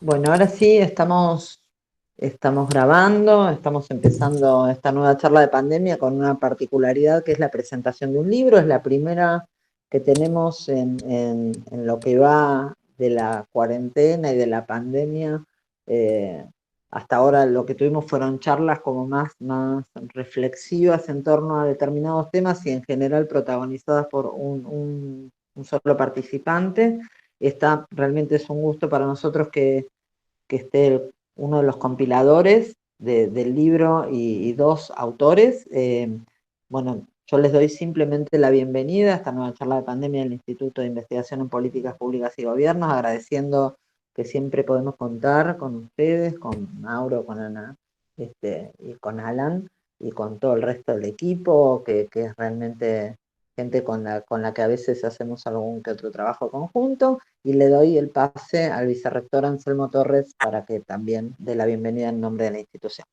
Bueno, ahora sí estamos grabando, estamos empezando esta nueva charla de pandemia con una particularidad que es la presentación de un libro. Es la primera que tenemos en lo que va de la cuarentena y de la pandemia. Eh, Hasta ahora lo que tuvimos fueron charlas como más reflexivas en torno a determinados temas y en general protagonizadas por un solo participante. Realmente es un gusto para nosotros que esté uno de los compiladores del libro y dos autores. Bueno, yo les doy simplemente la bienvenida a esta nueva charla de pandemia del Instituto de Investigación en Políticas Públicas y Gobiernos, agradeciendo que siempre podemos contar con ustedes, con Mauro, con Ana, y con Alan, y con todo el resto del equipo, que es realmente gente con la que a veces hacemos algún que otro trabajo conjunto. Y le doy el pase al vicerrector Anselmo Torres para que también dé la bienvenida en nombre de la institución.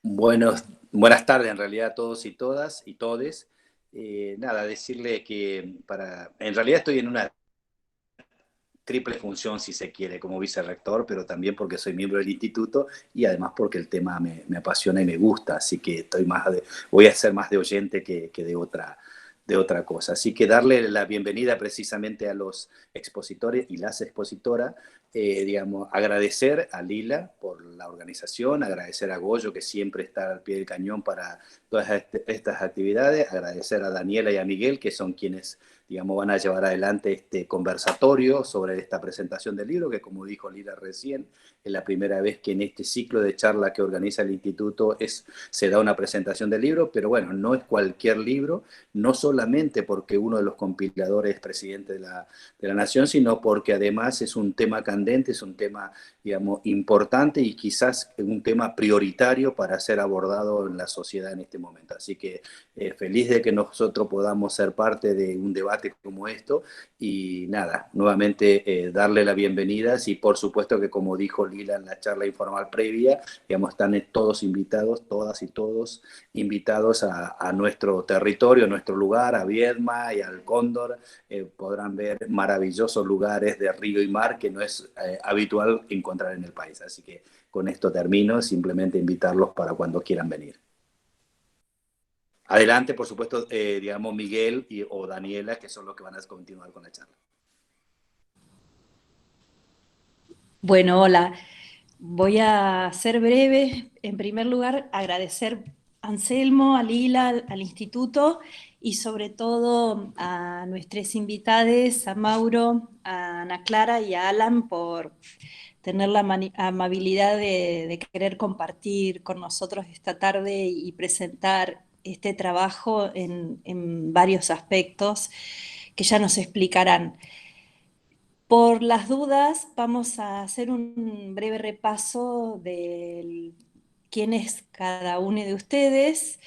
Buenas tardes en realidad a todos y todas y todes. Nada, decirle que en realidad estoy en una triple función, si se quiere, como vicerrector, pero también porque soy miembro del instituto y además porque el tema me apasiona y me gusta, así que voy a ser más de oyente que de otra cosa. Así que darle la bienvenida precisamente a los expositores y las expositoras, digamos, agradecer a Lila por la organización, agradecer a Goyo, que siempre está al pie del cañón para todas estas actividades, agradecer a Daniela y a Miguel, que son quienes, digamos, van a llevar adelante este conversatorio sobre esta presentación del libro, que como dijo Lila recién, es la primera vez que en este ciclo de charla que organiza el instituto se da una presentación del libro, pero bueno, no es cualquier libro, no solamente porque uno de los compiladores es presidente de la Nación, sino porque además es un tema candente, es un tema, digamos, importante y quizás un tema prioritario para ser abordado en la sociedad en este momento. Así que feliz de que nosotros podamos ser parte de un debate como esto y nada, nuevamente darle la bienvenida y por supuesto que como dijo Lila en la charla informal previa, digamos, están todos invitados, todas y todos invitados a nuestro territorio, a nuestro lugar, a Viedma y al Cóndor. Podrán ver maravillosos lugares de río y mar que no es habitual encontrar en el país. Así que con esto termino, simplemente invitarlos para cuando quieran venir. Adelante, por supuesto, digamos, Miguel o Daniela, que son los que van a continuar con la charla. Bueno, hola. Voy a ser breve. En primer lugar, agradecer a Anselmo, a Lila, al instituto y sobre todo a nuestros invitados, a Mauro, a Ana Clara y a Alan por tener la amabilidad de querer compartir con nosotros esta tarde y presentar este trabajo en varios aspectos que ya nos explicarán. Por las dudas, vamos a hacer un breve repaso de quién es cada uno de ustedes.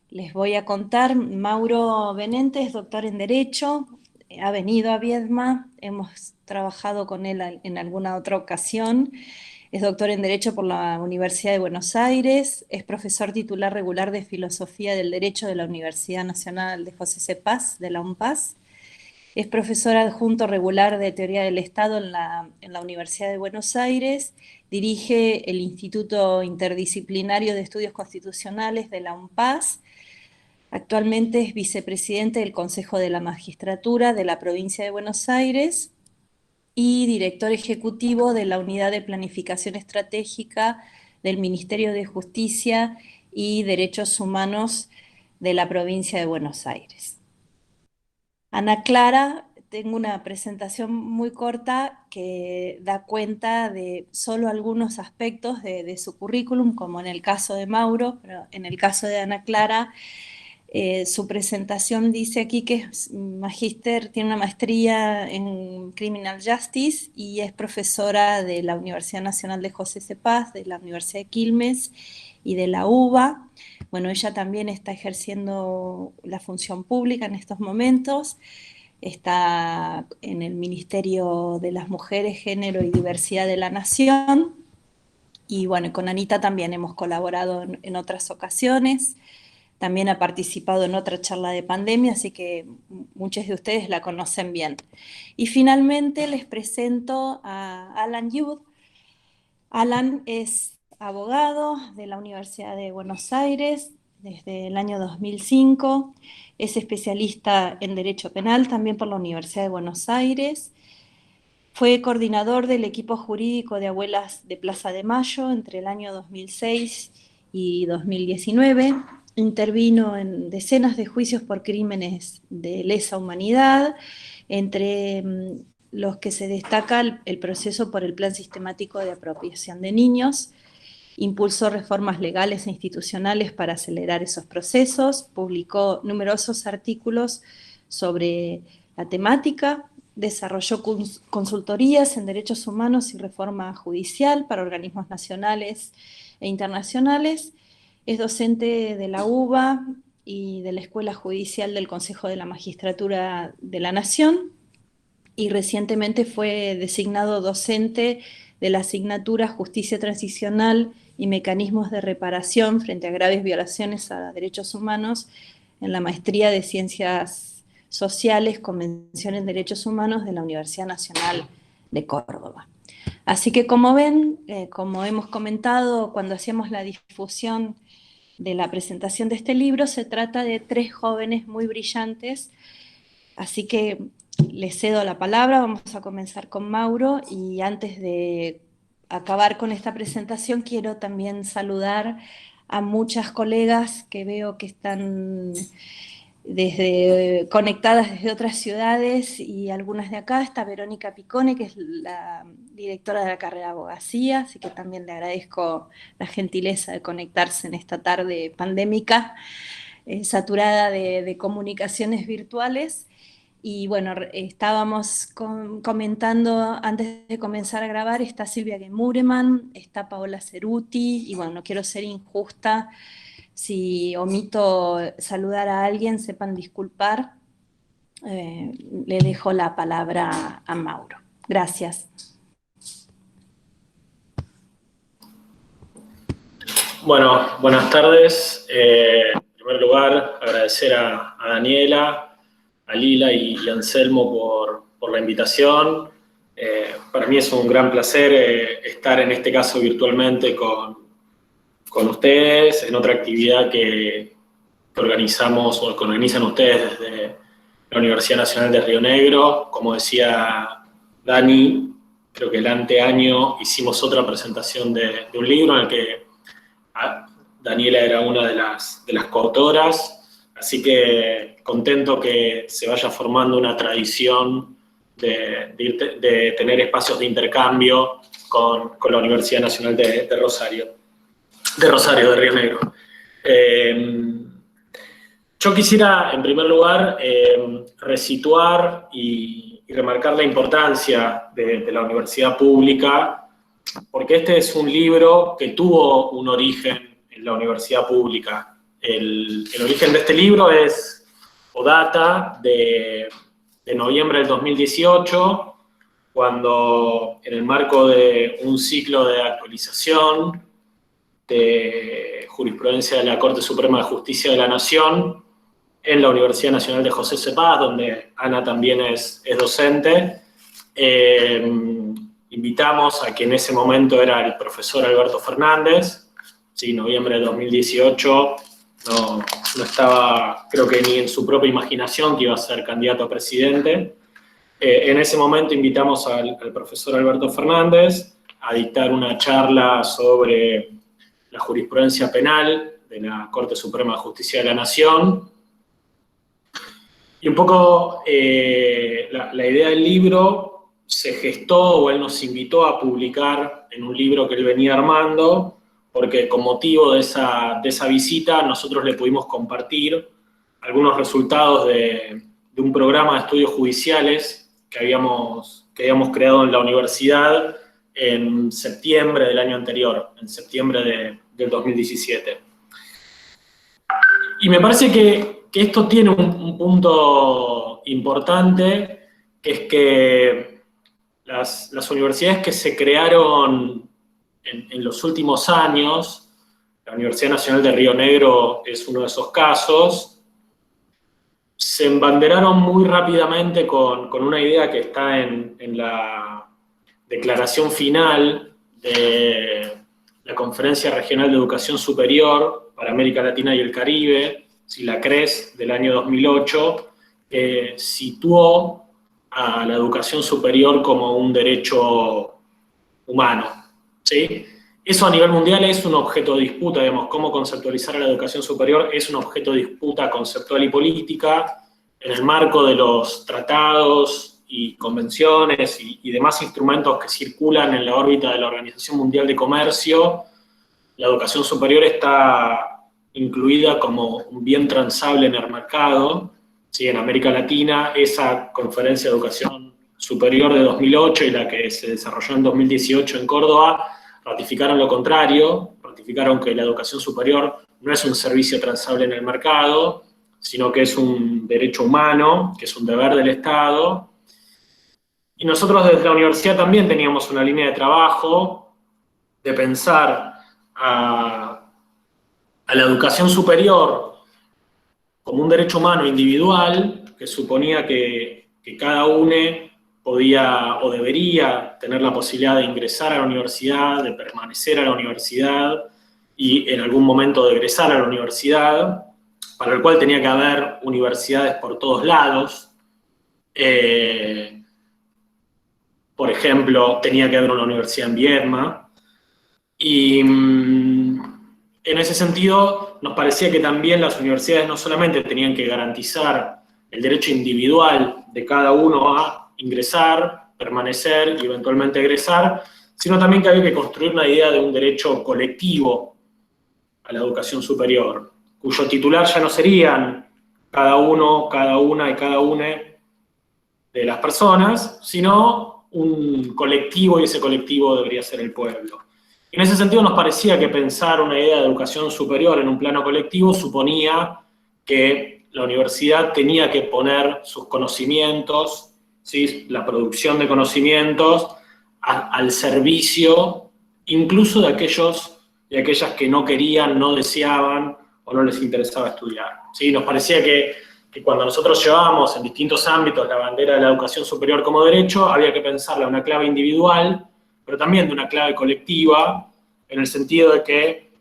Les voy a contar, Mauro Benente es doctor en Derecho, ha venido a Viedma, hemos trabajado con él en alguna otra ocasión, es doctor en Derecho por la Universidad de Buenos Aires, es profesor titular regular de Filosofía del Derecho de la Universidad Nacional de José C. Paz, de la UNPAS. Es profesor adjunto regular de Teoría del Estado en la Universidad de Buenos Aires, dirige el Instituto Interdisciplinario de Estudios Constitucionales de la UNPAS, actualmente es vicepresidente del Consejo de la Magistratura de la provincia de Buenos Aires y director ejecutivo de la Unidad de Planificación Estratégica del Ministerio de Justicia y Derechos Humanos de la provincia de Buenos Aires. Ana Clara, tengo una presentación muy corta que da cuenta de solo algunos aspectos de su currículum, como en el caso de Mauro, pero en el caso de Ana Clara, su presentación dice aquí que es magíster, tiene una maestría en Criminal Justice y es profesora de la Universidad Nacional de José C. Paz, de la Universidad de Quilmes y de la UBA. Bueno, ella también está ejerciendo la función pública en estos momentos, está en el Ministerio de las Mujeres, Género y Diversidad de la Nación, y bueno, con Anita también hemos colaborado en otras ocasiones. también ha participado en otra charla de pandemia, así que muchos de ustedes la conocen bien. Y finalmente les presento a Alan Youth. Alan es abogado de la Universidad de Buenos Aires desde el año 2005, es especialista en Derecho Penal también por la Universidad de Buenos Aires, fue coordinador del equipo jurídico de Abuelas de Plaza de Mayo entre el año 2006 y 2019, intervino en decenas de juicios por crímenes de lesa humanidad, entre los que se destaca el proceso por el Plan Sistemático de Apropiación de Niños, impulsó reformas legales e institucionales para acelerar esos procesos, publicó numerosos artículos sobre la temática, desarrolló consultorías en derechos humanos y reforma judicial para organismos nacionales e internacionales, es docente de la UBA y de la Escuela Judicial del Consejo de la Magistratura de la Nación, y recientemente fue designado docente de la asignatura Justicia Transicional y Mecanismos de Reparación frente a graves violaciones a derechos humanos en la Maestría de Ciencias Sociales, Convención en Derechos Humanos de la Universidad Nacional de Córdoba. Así que como ven, como hemos comentado cuando hacíamos la difusión de la presentación de este libro, se trata de 3 jóvenes muy brillantes, así que les cedo la palabra, vamos a comenzar con Mauro, y antes de acabar con esta presentación quiero también saludar a muchas colegas que veo que están conectadas desde otras ciudades y algunas de acá. Está Verónica Picone, que es la directora de la carrera de abogacía, así que también le agradezco la gentileza de conectarse en esta tarde pandémica, saturada de comunicaciones virtuales. Y bueno, estábamos comentando antes de comenzar a grabar, está Silvia Gemureman, está Paola Ceruti, y bueno, no quiero ser injusta, si omito saludar a alguien, sepan disculpar. Le dejo la palabra a Mauro. Gracias. Bueno, buenas tardes. En primer lugar, agradecer a Daniela, a Lila y Anselmo por la invitación. Para mí es un gran placer estar en este caso virtualmente con ustedes en otra actividad que organizamos o que organizan ustedes desde la Universidad Nacional de Río Negro. Como decía Dani, creo que el anteaño hicimos otra presentación de un libro en el que Daniela era una de las coautoras, así que contento que se vaya formando una tradición de tener espacios de intercambio con la Universidad Nacional de Río Negro. Yo quisiera, en primer lugar, resituar y remarcar la importancia de la universidad pública, porque este es un libro que tuvo un origen en la universidad pública. El origen de este libro data de noviembre del 2018, cuando en el marco de un ciclo de actualización de jurisprudencia de la Corte Suprema de Justicia de la Nación, en la Universidad Nacional de José C. Paz, donde Ana también es docente, invitamos a quien en ese momento era el profesor Alberto Fernández. Sí, noviembre de 2018, no estaba, creo que ni en su propia imaginación que iba a ser candidato a presidente. En ese momento invitamos al profesor Alberto Fernández a dictar una charla sobre la jurisprudencia penal de la Corte Suprema de Justicia de la Nación. Y un poco la idea del libro se gestó, o él nos invitó a publicar en un libro que él venía armando, porque con motivo de esa visita nosotros le pudimos compartir algunos resultados de un programa de estudios judiciales que habíamos creado en la universidad en septiembre del año anterior, en septiembre del 2017. Y me parece que esto tiene un punto importante, que es que las universidades que se crearon en los últimos años, La Universidad Nacional de Río Negro es uno de esos casos. Se embanderaron muy rápidamente con una idea que está en la declaración final de la Conferencia Regional de Educación Superior para América Latina y el Caribe, la CRES, del año 2008, que situó a la educación superior como un derecho humano, ¿sí? Eso a nivel mundial es un objeto de disputa, digamos, cómo conceptualizar a la educación superior es un objeto de disputa conceptual y política en el marco de los tratados y convenciones y demás instrumentos que circulan en la órbita de la Organización Mundial de Comercio. La educación superior está incluida como un bien transable en el mercado. Sí, en América Latina, esa Conferencia de Educación Superior de 2008 y la que se desarrolló en 2018 en Córdoba ratificaron lo contrario, ratificaron que la educación superior no es un servicio transable en el mercado, sino que es un derecho humano, que es un deber del Estado. Y nosotros desde la universidad también teníamos una línea de trabajo de pensar a la educación superior como un derecho humano individual, que suponía que cada uno podía o debería tener la posibilidad de ingresar a la universidad, de permanecer a la universidad y en algún momento de egresar a la universidad, para el cual tenía que haber universidades por todos lados. Por ejemplo, tenía que haber una universidad en Viedma. Y en ese sentido, nos parecía que también las universidades no solamente tenían que garantizar el derecho individual de cada uno a ingresar, permanecer y eventualmente egresar, sino también que había que construir una idea de un derecho colectivo a la educación superior, cuyo titular ya no serían cada uno, cada una y cada une de las personas, sino un colectivo, y ese colectivo debería ser el pueblo. En ese sentido nos parecía que pensar una idea de educación superior en un plano colectivo suponía que la universidad tenía que poner sus conocimientos, ¿sí?, la producción de conocimientos, al servicio incluso de aquellos y aquellas que no querían, no deseaban o no les interesaba estudiar, ¿sí? Nos parecía que cuando nosotros llevábamos en distintos ámbitos la bandera de la educación superior como derecho, había que pensarla en una clave individual, pero también de una clave colectiva, en el sentido de que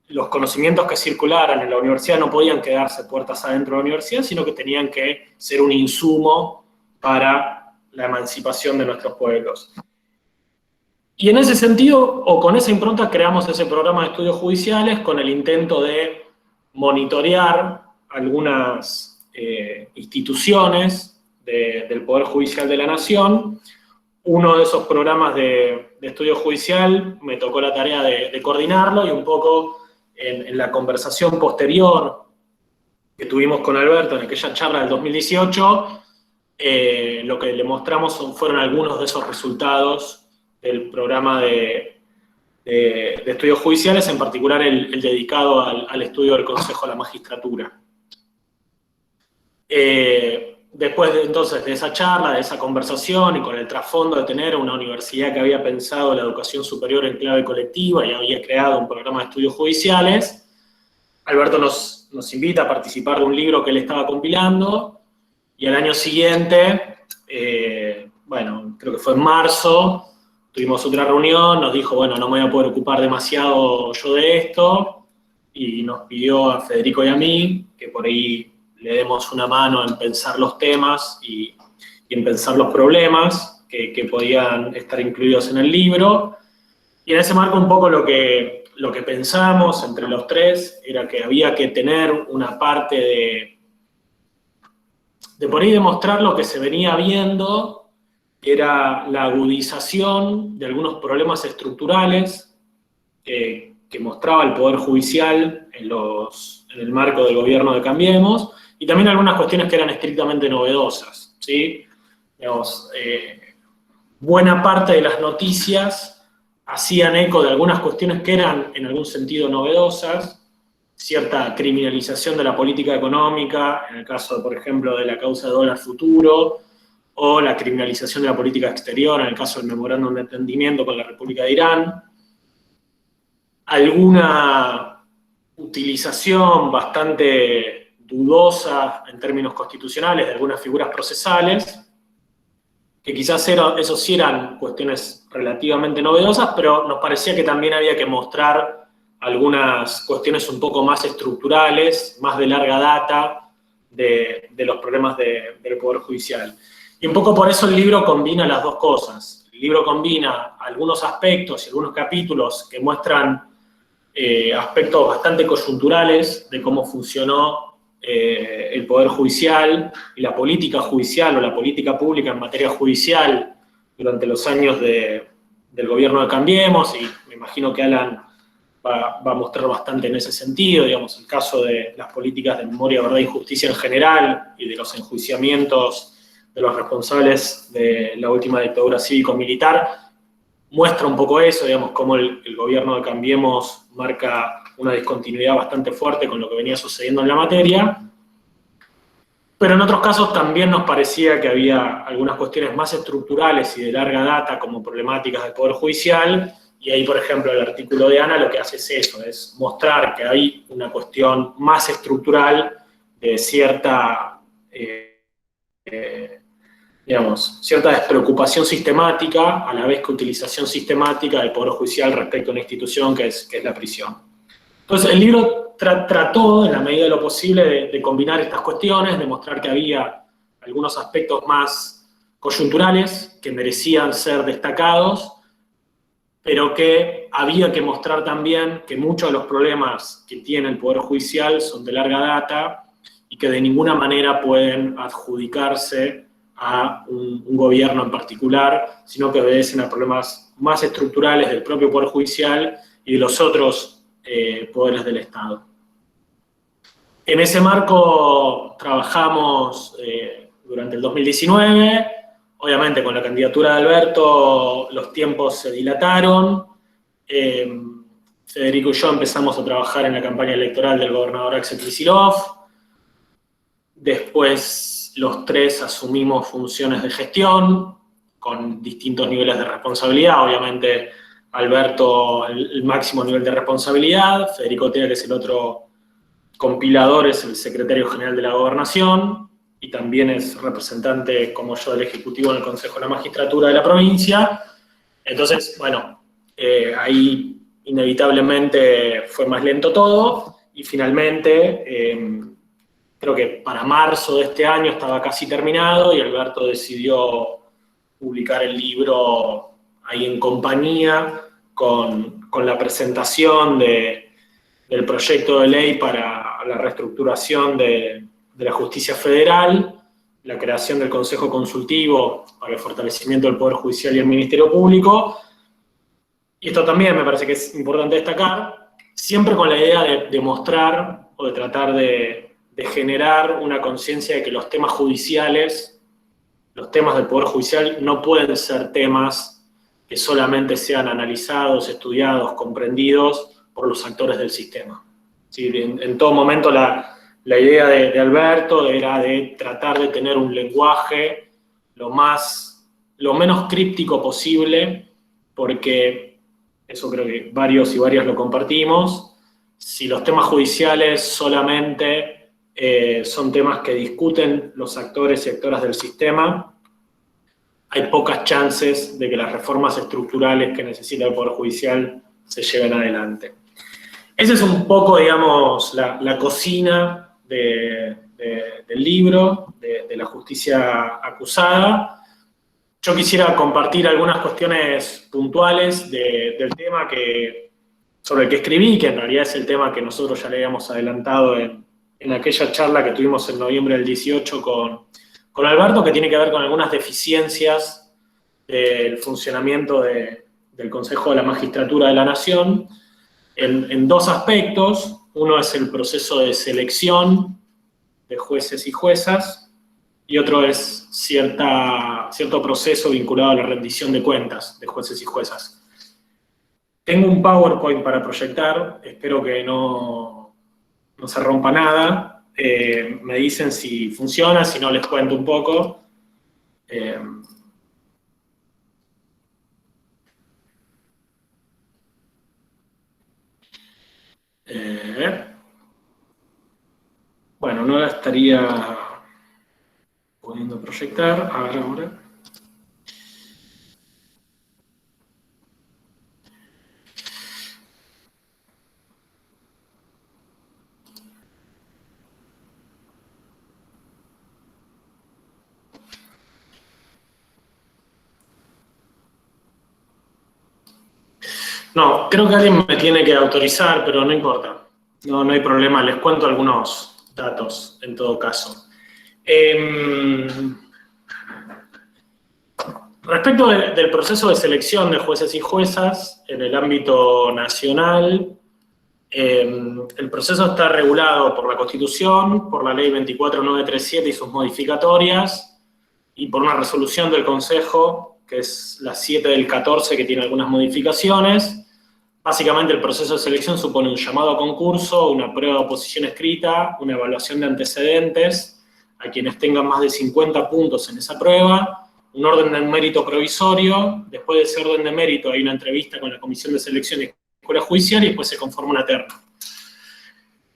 los conocimientos que circularan en la universidad no podían quedarse puertas adentro de la universidad, sino que tenían que ser un insumo para la emancipación de nuestros pueblos. Y en ese sentido, o con esa impronta, creamos ese programa de estudios judiciales con el intento de monitorear algunas instituciones del Poder Judicial de la Nación. Uno de esos programas de estudio judicial me tocó la tarea de coordinarlo, y un poco en la conversación posterior que tuvimos con Alberto en aquella charla del 2018, lo que le mostramos fueron algunos de esos resultados del programa de estudios judiciales, en particular el dedicado al estudio del Consejo de la Magistratura. Después entonces de esa charla, de esa conversación, y con el trasfondo de tener una universidad que había pensado la educación superior en clave colectiva y había creado un programa de estudios judiciales, Alberto nos invita a participar de un libro que él estaba compilando, y al año siguiente, bueno, creo que fue en marzo, tuvimos otra reunión, nos dijo, bueno, no me voy a poder ocupar demasiado yo de esto, y nos pidió a Federico y a mí que por ahí le demos una mano en pensar los temas y en pensar los problemas que podían estar incluidos en el libro. Y en ese marco un poco lo que pensamos entre los tres era que había que tener una parte de por ahí demostrar lo que se venía viendo, que era la agudización de algunos problemas estructurales que mostraba el Poder Judicial en el marco del gobierno de Cambiemos, y también algunas cuestiones que eran estrictamente novedosas, ¿sí? Digamos, buena parte de las noticias hacían eco de algunas cuestiones que eran en algún sentido novedosas, cierta criminalización de la política económica, en el caso, por ejemplo, de la causa de dólar futuro, o la criminalización de la política exterior, en el caso del memorándum de entendimiento con la República de Irán. alguna utilización bastante dudosa en términos constitucionales de algunas figuras procesales, que quizás eso sí eran cuestiones relativamente novedosas, pero nos parecía que también había que mostrar algunas cuestiones un poco más estructurales, más de larga data, de los problemas del Poder Judicial. Y un poco por eso el libro combina las dos cosas. El libro combina algunos aspectos y algunos capítulos que muestran aspectos bastante coyunturales de cómo funcionó el Poder Judicial y la política judicial o la política pública en materia judicial durante los años del gobierno de Cambiemos, y me imagino que Alan va a mostrar bastante en ese sentido, digamos, el caso de las políticas de memoria, verdad y justicia en general y de los enjuiciamientos de los responsables de la última dictadura cívico-militar, muestra un poco eso, digamos, cómo el gobierno de Cambiemos marca una discontinuidad bastante fuerte con lo que venía sucediendo en la materia. Pero en otros casos también nos parecía que había algunas cuestiones más estructurales y de larga data, como problemáticas del Poder Judicial, y ahí, por ejemplo, el artículo de Ana lo que hace es eso, es mostrar que hay una cuestión más estructural de cierta cierta despreocupación sistemática, a la vez que utilización sistemática del Poder Judicial respecto a una institución que es la prisión. Entonces, el libro trató, en la medida de lo posible, de combinar estas cuestiones, de mostrar que había algunos aspectos más coyunturales que merecían ser destacados, pero que había que mostrar también que muchos de los problemas que tiene el Poder Judicial son de larga data y que de ninguna manera pueden adjudicarse a un gobierno en particular, sino que obedecen a problemas más estructurales del propio Poder Judicial y de los otros poderes del Estado. En ese marco trabajamos durante el 2019, obviamente con la candidatura de Alberto los tiempos se dilataron, Federico y yo empezamos a trabajar en la campaña electoral del gobernador Axel Kicillof, después los tres asumimos funciones de gestión con distintos niveles de responsabilidad, obviamente Alberto el máximo nivel de responsabilidad, Federico Tea, que es el otro compilador, es el secretario general de la Gobernación y también es representante, como yo, del Ejecutivo en el Consejo de la Magistratura de la provincia. Entonces, bueno, ahí inevitablemente fue más lento todo y finalmente creo que para marzo de este año estaba casi terminado y Alberto decidió publicar el libro ahí en compañía con la presentación del proyecto de ley para la reestructuración de la justicia federal, la creación del Consejo Consultivo para el fortalecimiento del Poder Judicial y el Ministerio Público. Y esto también me parece que es importante destacar, siempre con la idea de mostrar o de tratar de generar una conciencia de que los temas judiciales, los temas del Poder Judicial no pueden ser temas que solamente sean analizados, estudiados, comprendidos por los actores del sistema. ¿Sí? En todo momento la idea de Alberto era de tratar de tener un lenguaje lo menos críptico posible, porque eso creo que varios y varias lo compartimos. Si los temas judiciales solamente son temas que discuten los actores y actoras del sistema, hay pocas chances de que las reformas estructurales que necesita el Poder Judicial se lleven adelante. Esa es un poco, digamos, la cocina del libro, de la justicia acusada. Yo quisiera compartir algunas cuestiones puntuales del tema sobre el que escribí, que en realidad es el tema que nosotros ya le habíamos adelantado en aquella charla que tuvimos en noviembre del 18 con Alberto, que tiene que ver con algunas deficiencias del funcionamiento del Consejo de la Magistratura de la Nación, en dos aspectos. Uno es el proceso de selección de jueces y juezas, y otro es cierto proceso vinculado a la rendición de cuentas de jueces y juezas. Tengo un PowerPoint para proyectar, espero que no se rompa nada. Me dicen si funciona, si no les cuento un poco. Bueno, no la estaría pudiendo proyectar. A ver ahora. No, creo que alguien me tiene que autorizar, pero no importa. No hay problema, les cuento algunos datos en todo caso. Respecto del proceso de selección de jueces y juezas en el ámbito nacional, el proceso está regulado por la Constitución, por la Ley 24937 y sus modificatorias, y por una resolución del Consejo, que es la 7 del 14, que tiene algunas modificaciones. Básicamente el proceso de selección supone un llamado a concurso, una prueba de oposición escrita, una evaluación de antecedentes a quienes tengan más de 50 puntos en esa prueba, un orden de mérito provisorio, después de ese orden de mérito hay una entrevista con la Comisión de Selección y Escuela Judicial y después se conforma una terna.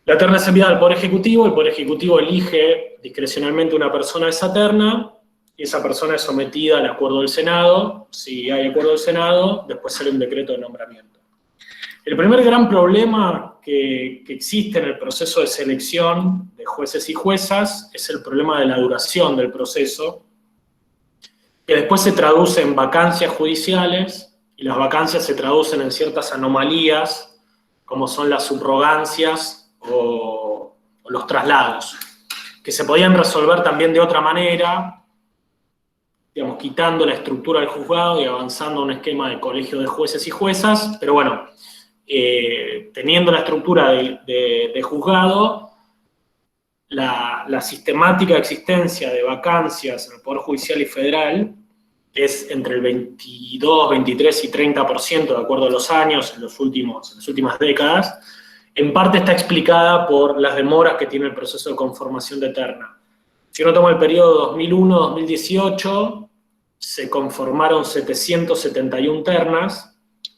La terna es enviada al Poder Ejecutivo, el Poder Ejecutivo elige discrecionalmente una persona de esa terna, y esa persona es sometida al acuerdo del Senado. Si hay acuerdo del Senado, después sale un decreto de nombramiento. El primer gran problema que existe en el proceso de selección de jueces y juezas es el problema de la duración del proceso, que después se traduce en vacancias judiciales, y las vacancias se traducen en ciertas anomalías, como son las subrogancias o los traslados, que se podían resolver también de otra manera, digamos, quitando la estructura del juzgado y avanzando a un esquema de colegio de jueces y juezas, pero bueno, teniendo la estructura de juzgado, la sistemática existencia de vacancias en el Poder Judicial y Federal es entre el 22, 23 y 30% de acuerdo a los años en las últimas décadas. En parte está explicada por las demoras que tiene el proceso de conformación de terna. Si uno toma el periodo 2001-2018, se conformaron 771 ternas.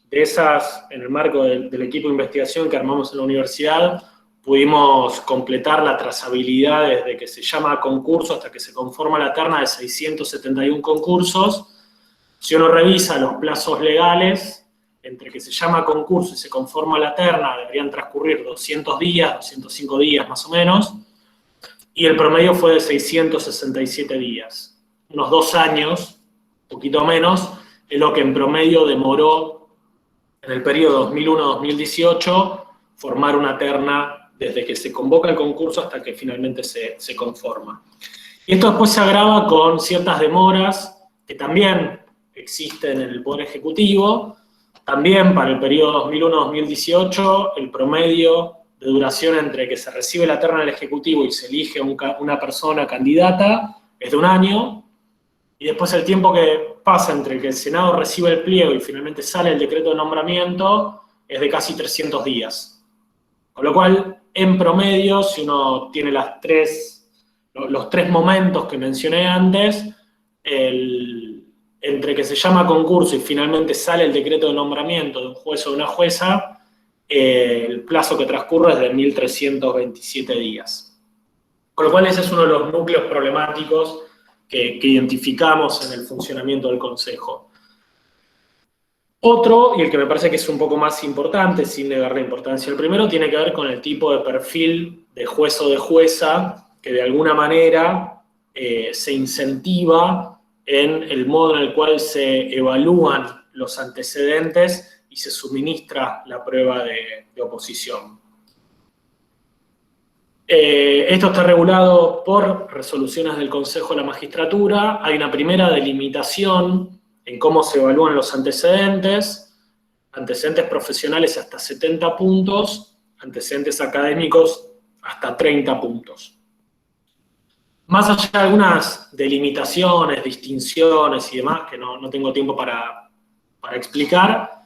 De esas, en el marco del equipo de investigación que armamos en la universidad, pudimos completar la trazabilidad desde que se llama a concurso hasta que se conforma la terna de 671 concursos. Si uno revisa los plazos legales, entre que se llama a concurso y se conforma la terna, deberían transcurrir 200 días, 205 días más o menos, y el promedio fue de 667 días. Unos 2 años, un poquito menos, es lo que en promedio demoró en el periodo 2001-2018 formar una terna desde que se convoca el concurso hasta que finalmente se conforma. Y esto después se agrava con ciertas demoras que también existen en el Poder Ejecutivo. También para el periodo 2001-2018 el promedio de duración entre que se recibe la terna del Ejecutivo y se elige una persona candidata es de 1 año, y después el tiempo que pasa entre que el Senado recibe el pliego y finalmente sale el decreto de nombramiento es de casi 300 días. Con lo cual, en promedio, si uno tiene los 3 momentos que mencioné antes, entre que se llama a concurso y finalmente sale el decreto de nombramiento de un juez o de una jueza, el plazo que transcurre es de 1.327 días. Con lo cual ese es uno de los núcleos problemáticos que identificamos en el funcionamiento del Consejo. Otro, y el que me parece que es un poco más importante, sin negar la importancia al primero, tiene que ver con el tipo de perfil de juez o de jueza que de alguna manera se incentiva en el modo en el cual se evalúan los antecedentes y se suministra la prueba de oposición. Esto está regulado por resoluciones del Consejo de la Magistratura. Hay una primera delimitación en cómo se evalúan los antecedentes profesionales hasta 70 puntos, antecedentes académicos hasta 30 puntos. Más allá de algunas delimitaciones, distinciones y demás, que no tengo tiempo para explicar,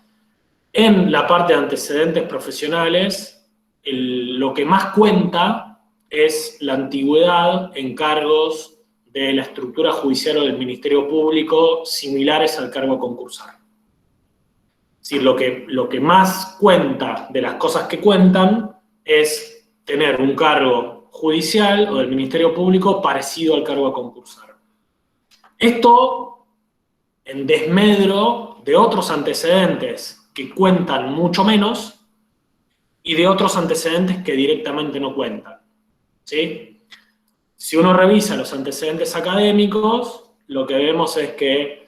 en la parte de antecedentes profesionales, lo que más cuenta es la antigüedad en cargos de la estructura judicial o del Ministerio Público similares al cargo concursal. Es decir, lo que más cuenta de las cosas que cuentan es tener un cargo judicial o del Ministerio Público parecido al cargo a concursar. Esto en desmedro de otros antecedentes que cuentan mucho menos y de otros antecedentes que directamente no cuentan, ¿sí? Si uno revisa los antecedentes académicos, lo que vemos es que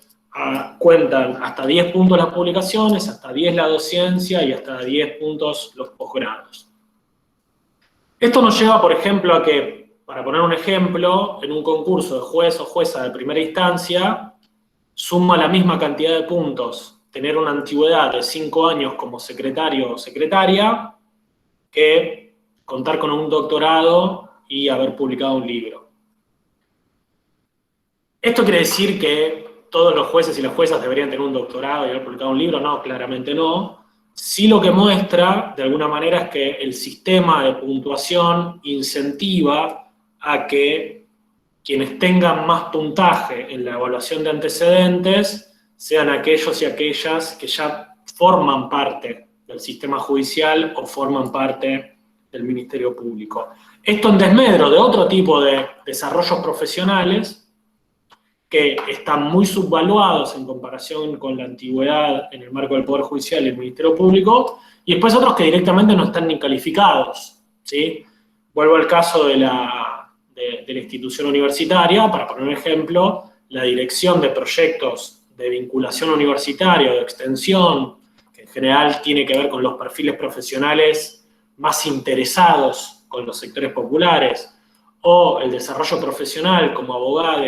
cuentan hasta 10 puntos las publicaciones, hasta 10 la docencia y hasta 10 puntos los posgrados. Esto nos lleva, por ejemplo, a que, para poner un ejemplo, en un concurso de juez o jueza de primera instancia, suma la misma cantidad de puntos tener una antigüedad de 5 años como secretario o secretaria que contar con un doctorado y haber publicado un libro. ¿Esto quiere decir que todos los jueces y las juezas deberían tener un doctorado y haber publicado un libro? No, claramente no. Sí, lo que muestra, de alguna manera, es que el sistema de puntuación incentiva a que quienes tengan más puntaje en la evaluación de antecedentes sean aquellos y aquellas que ya forman parte del sistema judicial o forman parte del Ministerio Público. Esto en desmedro de otro tipo de desarrollos profesionales que están muy subvaluados en comparación con la antigüedad en el marco del Poder Judicial y el Ministerio Público, y después otros que directamente no están ni calificados, ¿sí? Vuelvo al caso de la institución universitaria, para poner un ejemplo, la dirección de proyectos de vinculación universitaria o de extensión, que en general tiene que ver con los perfiles profesionales más interesados con los sectores populares, o el desarrollo profesional como abogado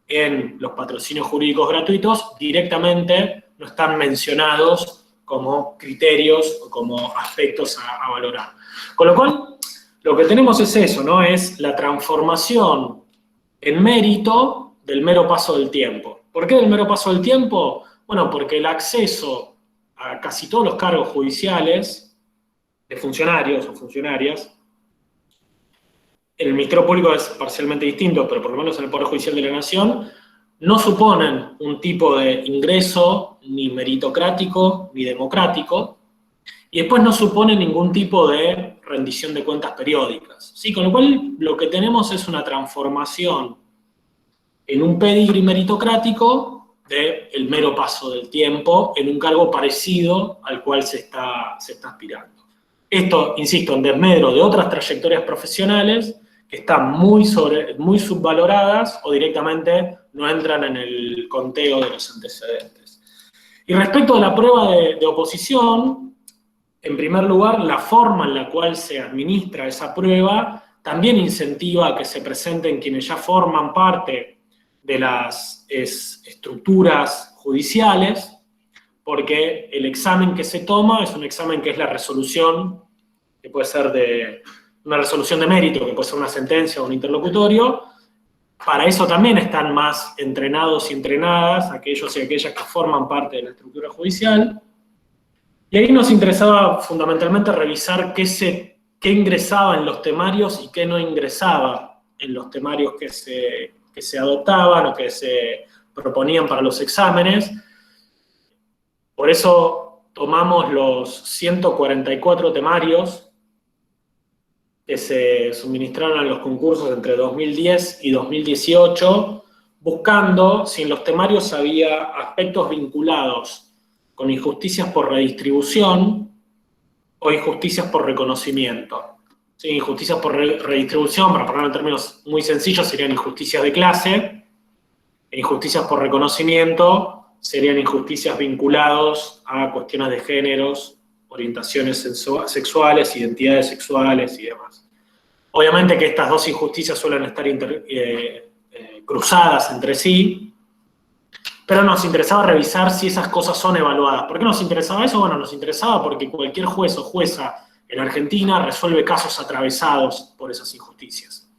en los patrocinios jurídicos gratuitos, directamente no están mencionados como criterios o como aspectos a valorar. Con lo cual, lo que tenemos es eso, ¿no? Es la transformación en mérito del mero paso del tiempo. ¿Por qué del mero paso del tiempo? Bueno, porque el acceso a casi todos los cargos judiciales de funcionarios o funcionarias, en el Ministerio Público es parcialmente distinto, pero por lo menos en el Poder Judicial de la Nación, no suponen un tipo de ingreso ni meritocrático ni democrático, y después no supone ningún tipo de rendición de cuentas periódicas, ¿sí? Con lo cual lo que tenemos es una transformación en un pedigrí meritocrático del mero paso del tiempo en un cargo parecido al cual se está aspirando. Esto, insisto, en desmedro de otras trayectorias profesionales que están muy subvaloradas o directamente no entran en el conteo de los antecedentes. Y respecto a la prueba de oposición, en primer lugar, la forma en la cual se administra esa prueba también incentiva a que se presenten quienes ya forman parte de las estructuras judiciales, porque el examen que se toma es un examen que es la resolución, que puede ser una resolución de mérito, que puede ser una sentencia o un interlocutorio. Para eso también están más entrenados y entrenadas aquellos y aquellas que forman parte de la estructura judicial. Y ahí nos interesaba fundamentalmente revisar qué ingresaba en los temarios y qué no ingresaba en los temarios que se adoptaban o que se proponían para los exámenes. Por eso tomamos los 144 temarios que se suministraron a los concursos entre 2010 y 2018, buscando si en los temarios había aspectos vinculados con injusticias por redistribución o injusticias por reconocimiento. ¿Sí? Injusticias por redistribución, para ponerlo en términos muy sencillos, serían injusticias de clase, e injusticias por reconocimiento serían injusticias vinculadas a cuestiones de géneros, orientaciones sexuales, identidades sexuales y demás. Obviamente que estas dos injusticias suelen estar cruzadas entre sí, pero nos interesaba revisar si esas cosas son evaluadas. ¿Por qué nos interesaba eso? Bueno, nos interesaba porque cualquier juez o jueza en Argentina resuelve casos atravesados por esas injusticias.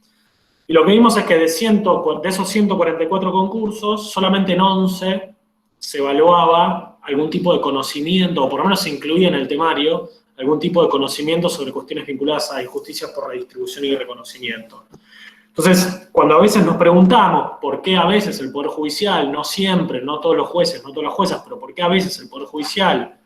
Y lo que vimos es que de esos 144 concursos, solamente en 11 se evaluaba algún tipo de conocimiento, o por lo menos se incluía en el temario, algún tipo de conocimiento sobre cuestiones vinculadas a injusticias por redistribución y reconocimiento. Entonces, cuando a veces nos preguntamos por qué a veces el Poder Judicial, no siempre, no todos los jueces, no todas las juezas, pero por qué a veces el Poder Judicial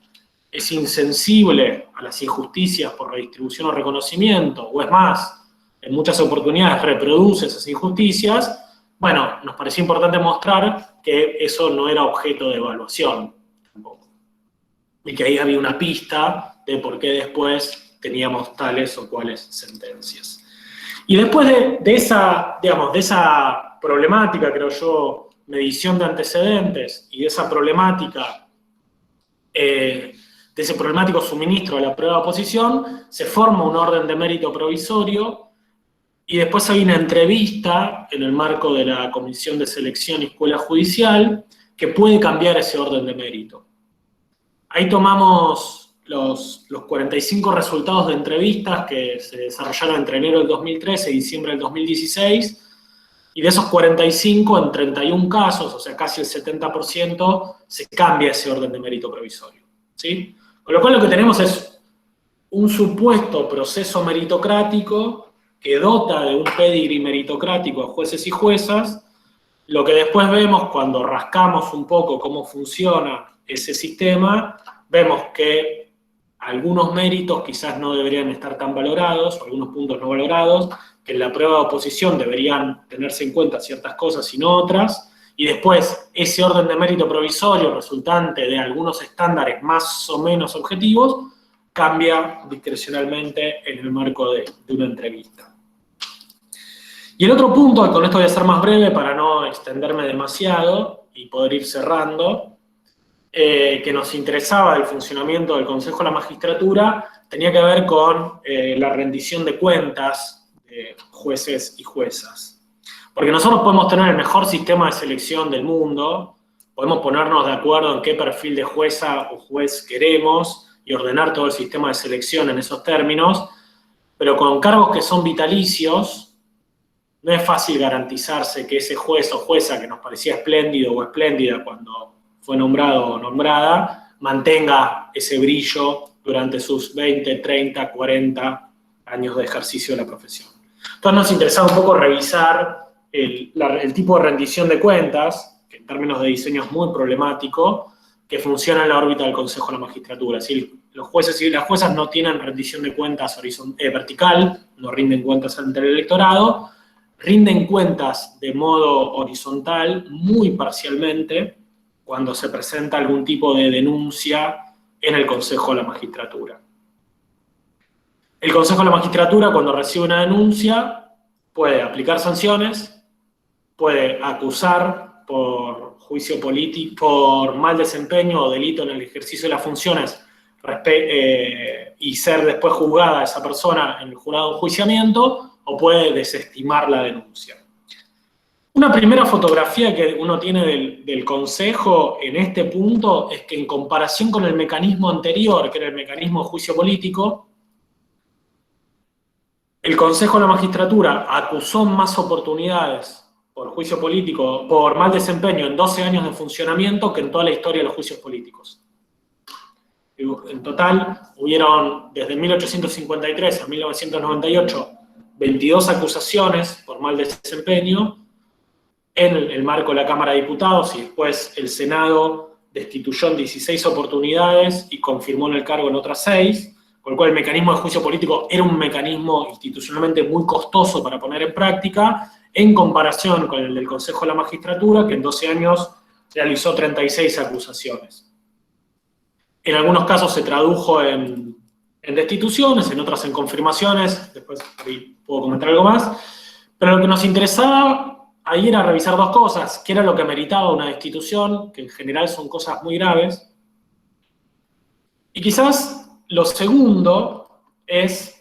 es insensible a las injusticias por redistribución o reconocimiento, o es más, en muchas oportunidades reproduce esas injusticias, bueno, nos pareció importante mostrar que eso no era objeto de evaluación tampoco. Y que ahí había una pista de por qué después teníamos tales o cuales sentencias. Y después de esa, digamos, de esa problemática, creo yo, medición de antecedentes y de esa problemática, de ese problemático suministro de la prueba de oposición, se forma un orden de mérito provisorio y después hay una entrevista en el marco de la Comisión de Selección y Escuela Judicial que puede cambiar ese orden de mérito. Ahí tomamos los 45 resultados de entrevistas que se desarrollaron entre enero del 2013 y diciembre del 2016, y de esos 45, en 31 casos, o sea, casi el 70%, se cambia ese orden de mérito provisorio, ¿sí? Con lo cual lo que tenemos es un supuesto proceso meritocrático que dota de un pedigrí meritocrático a jueces y juezas. Lo que después vemos cuando rascamos un poco cómo funciona ese sistema, vemos que algunos méritos quizás no deberían estar tan valorados, o algunos puntos no valorados, que en la prueba de oposición deberían tenerse en cuenta ciertas cosas y no otras, y después ese orden de mérito provisorio resultante de algunos estándares más o menos objetivos cambia discrecionalmente en el marco de una entrevista. Y el otro punto, con esto voy a ser más breve para no extenderme demasiado y poder ir cerrando, que nos interesaba del funcionamiento del Consejo de la Magistratura, tenía que ver con la rendición de cuentas de jueces y juezas. Porque nosotros podemos tener el mejor sistema de selección del mundo, podemos ponernos de acuerdo en qué perfil de jueza o juez queremos y ordenar todo el sistema de selección en esos términos, pero con cargos que son vitalicios, no es fácil garantizarse que ese juez o jueza que nos parecía espléndido o espléndida cuando fue nombrado o nombrada, mantenga ese brillo durante sus 20, 30, 40 años de ejercicio de la profesión. Entonces nos interesaba un poco revisar el tipo de rendición de cuentas, que en términos de diseño es muy problemático, que funciona en la órbita del Consejo de la Magistratura. Es decir, los jueces y las juezas no tienen rendición de cuentas vertical, no rinden cuentas ante el electorado, rinden cuentas de modo horizontal muy parcialmente cuando se presenta algún tipo de denuncia en el Consejo de la Magistratura. El Consejo de la Magistratura, cuando recibe una denuncia, puede aplicar sanciones, puede acusar por juicio político, por mal desempeño o delito en el ejercicio de las funciones y ser después juzgada esa persona en el jurado de enjuiciamiento, o puede desestimar la denuncia. Una primera fotografía que uno tiene del Consejo en este punto es que en comparación con el mecanismo anterior, que era el mecanismo de juicio político, el Consejo de la Magistratura acusó más oportunidades por juicio político, por mal desempeño en 12 años de funcionamiento que en toda la historia de los juicios políticos. En total, hubieron desde 1853 a 1998 22 acusaciones por mal desempeño en el marco de la Cámara de Diputados, y después el Senado destituyó en 16 oportunidades y confirmó en el cargo en otras 6, con lo cual el mecanismo de juicio político era un mecanismo institucionalmente muy costoso para poner en práctica, en comparación con el del Consejo de la Magistratura, que en 12 años realizó 36 acusaciones. En algunos casos se tradujo en destituciones, en otras en confirmaciones, después puedo comentar algo más, pero lo que nos interesaba ahí era revisar dos cosas: qué era lo que meritaba una destitución, que en general son cosas muy graves, y quizás lo segundo es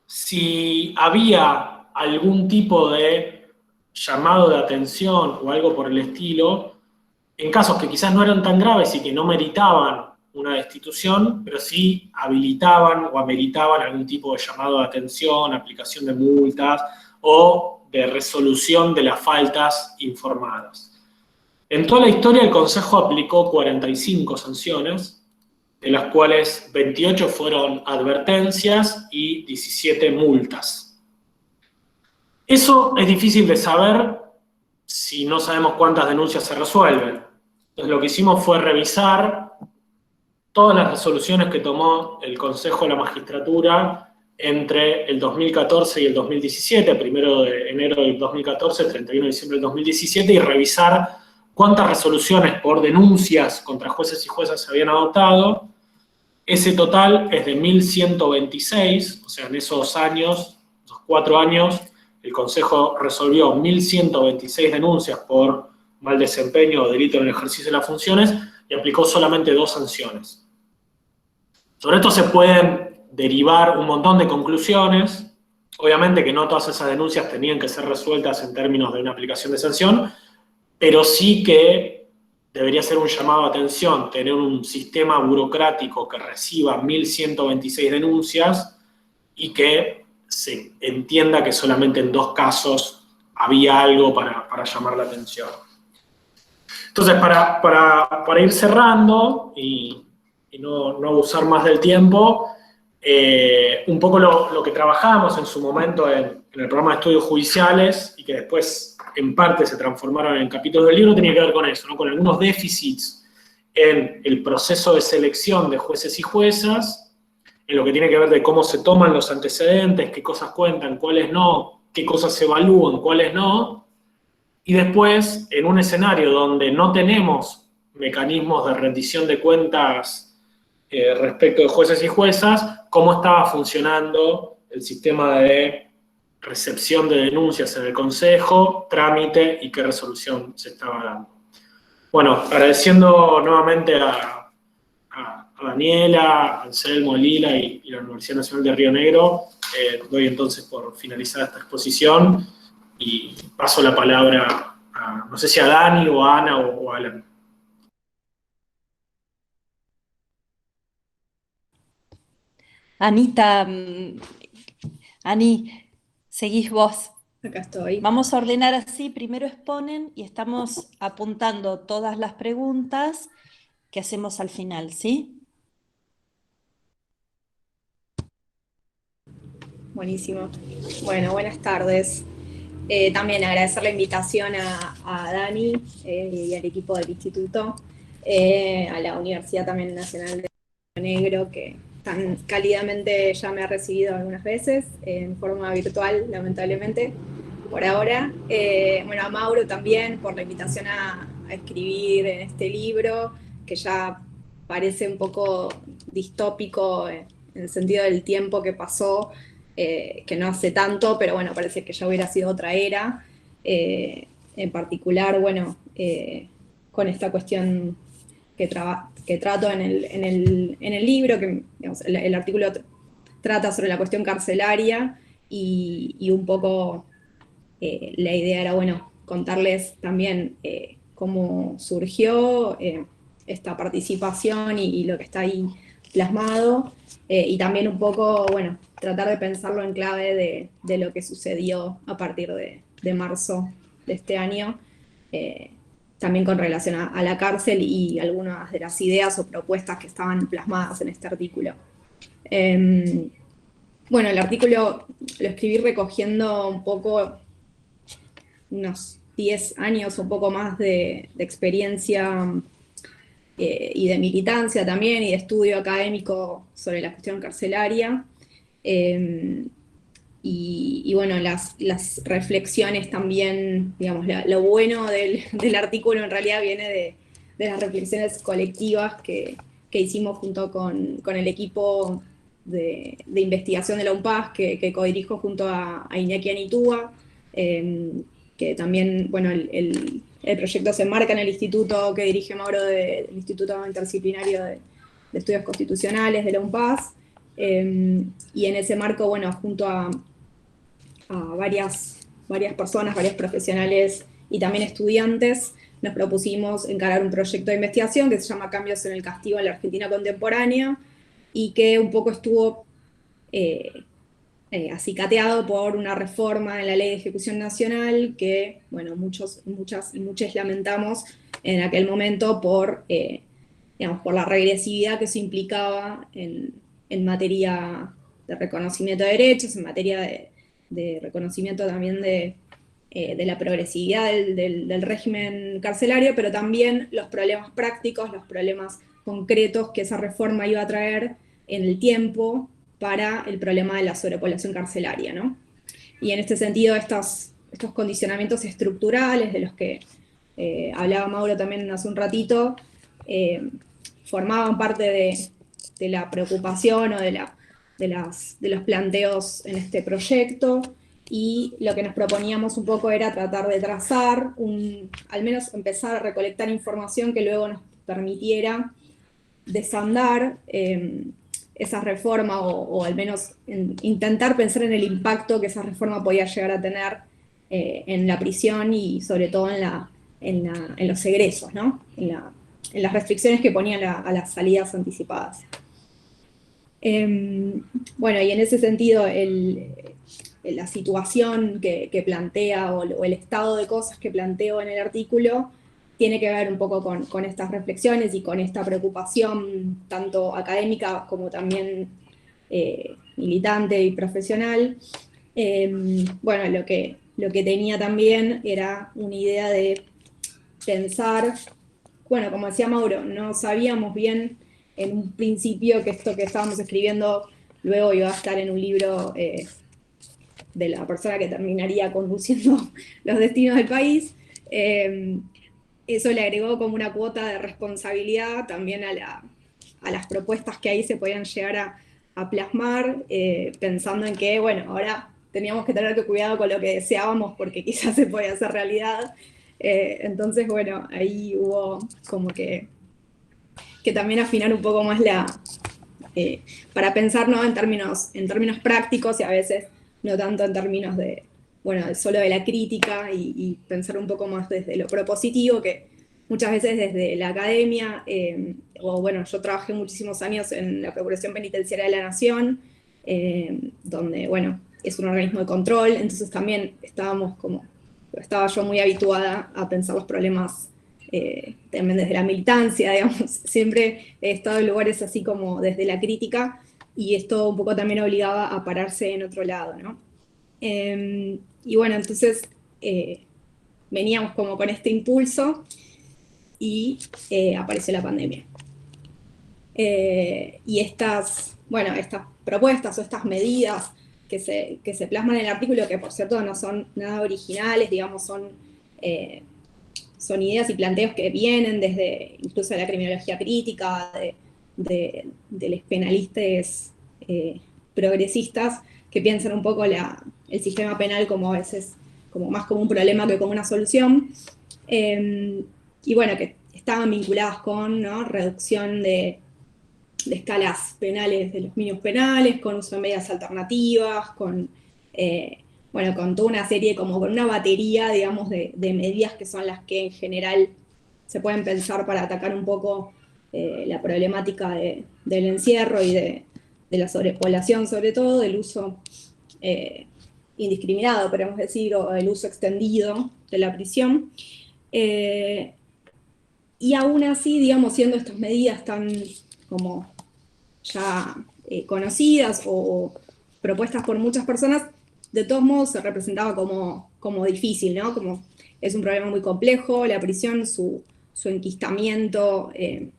si había algún tipo de llamado de atención o algo por el estilo, en casos que quizás no eran tan graves y que no meritaban una destitución, pero sí habilitaban o ameritaban algún tipo de llamado de atención, aplicación de multas o de resolución de las faltas informadas. En toda la historia el Consejo aplicó 45 sanciones, de las cuales 28 fueron advertencias y 17 multas. Eso es difícil de saber si no sabemos cuántas denuncias se resuelven. Entonces lo que hicimos fue revisar todas las resoluciones que tomó el Consejo de la Magistratura entre el 2014 y el 2017, 1 de enero del 2014, 31 de diciembre del 2017, y revisar cuántas resoluciones por denuncias contra jueces y juezas se habían adoptado. Ese total es de 1.126, o sea, en esos años, esos 4 años, el Consejo resolvió 1.126 denuncias por mal desempeño o delito en el ejercicio de las funciones y aplicó solamente 2 sanciones. Sobre esto se pueden derivar un montón de conclusiones. Obviamente que no todas esas denuncias tenían que ser resueltas en términos de una aplicación de sanción, pero sí que debería ser un llamado a atención tener un sistema burocrático que reciba 1.126 denuncias y que se entienda que solamente en 2 casos había algo para llamar la atención. Entonces, para ir cerrando y no abusar más del tiempo, un poco lo que trabajábamos en su momento en el programa de estudios judiciales y que después en parte se transformaron en capítulos del libro tenía que ver con eso, ¿no? Con algunos déficits en el proceso de selección de jueces y juezas, en lo que tiene que ver de cómo se toman los antecedentes, qué cosas cuentan, cuáles no, qué cosas se evalúan, cuáles no, y después en un escenario donde no tenemos mecanismos de rendición de cuentas respecto de jueces y juezas, cómo estaba funcionando el sistema de recepción de denuncias en el Consejo, trámite y qué resolución se estaba dando. Bueno, agradeciendo nuevamente a Daniela, a Anselmo, a Lila y la Universidad Nacional de Río Negro, doy entonces por finalizada esta exposición y paso la palabra a, no sé si a Dani o a Ana o a Alan. Anita, Ani, seguís vos. Acá estoy. Vamos a ordenar así, primero exponen y estamos apuntando todas las preguntas que hacemos al final, ¿sí? Buenísimo. Bueno, buenas tardes. También agradecer la invitación a Dani y al equipo del instituto, a la Universidad también Nacional de Río Negro, que tan cálidamente ya me ha recibido algunas veces, en forma virtual, lamentablemente, por ahora. Bueno, a Mauro también por la invitación a escribir en este libro, que ya parece un poco distópico en el sentido del tiempo que pasó, que no hace tanto, pero bueno, parece que ya hubiera sido otra era. En particular, bueno, con esta cuestión que trato en el libro, que digamos, el artículo trata sobre la cuestión carcelaria y un poco la idea era, bueno, contarles también cómo surgió esta participación y lo que está ahí plasmado, y también un poco, bueno, tratar de pensarlo en clave de lo que sucedió a partir de marzo de este año, también con relación a la cárcel y algunas de las ideas o propuestas que estaban plasmadas en este artículo. Bueno, el artículo lo escribí recogiendo un poco unos 10 años o un poco más de experiencia y de militancia también, y de estudio académico sobre la cuestión carcelaria. Y bueno, las reflexiones también, digamos, lo bueno del artículo en realidad viene de las reflexiones colectivas que hicimos junto con el equipo de investigación de la UNPAS, que codirijo junto a Iñaki Anitúa, que también, bueno, el proyecto se enmarca en el instituto que dirige Mauro, del Instituto Interdisciplinario de Estudios Constitucionales de la UNPAS, y en ese marco, bueno, junto a varias personas, varios profesionales y también estudiantes, nos propusimos encarar un proyecto de investigación que se llama Cambios en el Castigo en la Argentina Contemporánea, y que un poco estuvo acicateado por una reforma en la Ley de Ejecución Nacional que, bueno, muchas lamentamos en aquel momento por la regresividad que eso implicaba en materia de reconocimiento de derechos, en materia de reconocimiento también de la progresividad del régimen carcelario, pero también los problemas prácticos, los problemas concretos que esa reforma iba a traer en el tiempo para el problema de la sobrepoblación carcelaria, ¿no? Y en este sentido, estos condicionamientos estructurales de los que hablaba Mauro también hace un ratito, formaban parte de la preocupación o de los planteos en este proyecto, y lo que nos proponíamos un poco era tratar de trazar, al menos empezar a recolectar información que luego nos permitiera desandar esa reforma, o al menos intentar pensar en el impacto que esa reforma podía llegar a tener en la prisión y sobre todo en los egresos, ¿no? En las restricciones que ponían a las salidas anticipadas. Bueno, y en ese sentido, la situación que plantea, o el estado de cosas que planteo en el artículo, tiene que ver un poco con estas reflexiones y con esta preocupación tanto académica como también militante y profesional. Bueno, lo que tenía también era una idea de pensar, bueno, como decía Mauro, no sabíamos bien en un principio que esto que estábamos escribiendo luego iba a estar en un libro de la persona que terminaría conduciendo los destinos del país. Eso le agregó como una cuota de responsabilidad también a las propuestas que ahí se podían llegar a plasmar, pensando en que, bueno, ahora teníamos que tener cuidado con lo que deseábamos porque quizás se podía hacer realidad. Entonces, bueno, ahí hubo como que también afinar un poco más para pensar, ¿no?, en términos prácticos, y a veces no tanto en términos de, bueno, solo de la crítica, y pensar un poco más desde lo propositivo, que muchas veces desde la academia, o bueno, yo trabajé muchísimos años en la Procuración Penitenciaria de la Nación, donde, bueno, es un organismo de control, entonces también estaba yo muy habituada a pensar los problemas también desde la militancia, digamos, siempre he estado en lugares así como desde la crítica, y esto un poco también obligaba a pararse en otro lado, ¿no? Y bueno, entonces veníamos como con este impulso, y apareció la pandemia. Y estas propuestas o estas medidas que se plasman en el artículo, que por cierto no son nada originales, digamos, son ideas y planteos que vienen desde incluso de la criminología crítica, de los penalistas progresistas, que piensan un poco el sistema penal como a veces más como un problema que como una solución, y bueno, que estaban vinculadas con, ¿no?, reducción de escalas penales, de los mínimos penales, con uso de medidas alternativas, con toda una serie, como con una batería, digamos, de medidas que son las que en general se pueden pensar para atacar un poco la problemática del encierro y de la sobrepoblación, sobre todo, del uso indiscriminado, podemos decir, o el uso extendido de la prisión. Y aún así, digamos, siendo estas medidas tan como ya conocidas o propuestas por muchas personas, de todos modos se representaba como difícil, ¿no? Como es un problema muy complejo, la prisión, su enquistamiento en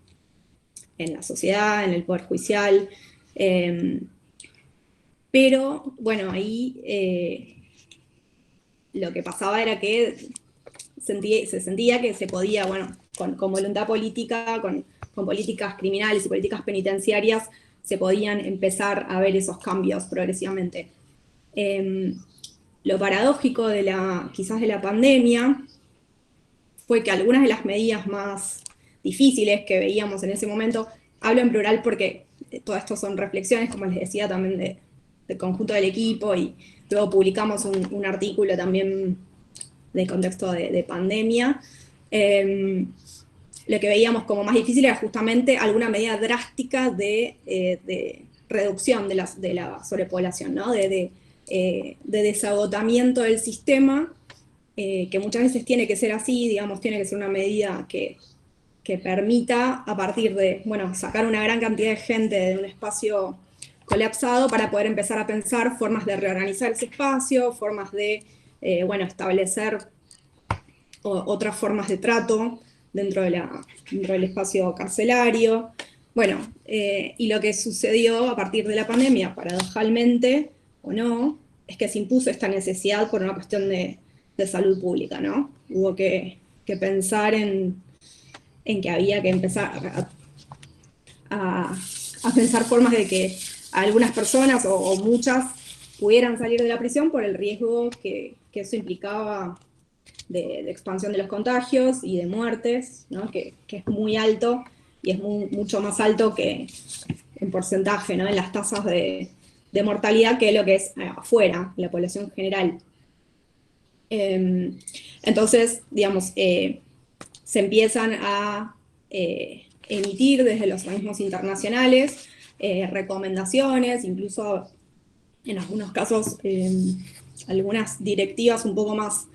la sociedad, en el poder judicial. Pero, bueno, ahí lo que pasaba era que se sentía que se podía, bueno, con voluntad política, con políticas criminales y políticas penitenciarias, se podían empezar a ver esos cambios progresivamente. Lo paradójico quizás de la pandemia fue que algunas de las medidas más difíciles que veíamos en ese momento, hablo en plural porque todo esto son reflexiones, como les decía, también del conjunto del equipo, y luego publicamos un artículo también de contexto de pandemia. Lo que veíamos como más difícil era justamente alguna medida drástica de reducción de la sobrepoblación, ¿no? De desagotamiento del sistema, que muchas veces tiene que ser así, digamos, tiene que ser una medida que permita, a partir de, bueno, sacar una gran cantidad de gente de un espacio colapsado para poder empezar a pensar formas de reorganizar ese espacio, formas de, establecer otras formas de trato dentro del espacio carcelario. Bueno, y lo que sucedió a partir de la pandemia, paradojalmente o no, es que se impuso esta necesidad por una cuestión de salud pública, ¿no? Hubo que pensar en que había que empezar a pensar formas de que algunas personas o muchas pudieran salir de la prisión por el riesgo que eso implicaba de expansión de los contagios y de muertes, ¿no? que es muy alto y es mucho más alto que en porcentaje, ¿no? En las tasas de mortalidad que lo que es afuera, la población general. Entonces, digamos, se empiezan a emitir desde los organismos internacionales recomendaciones, incluso en algunos casos algunas directivas un poco más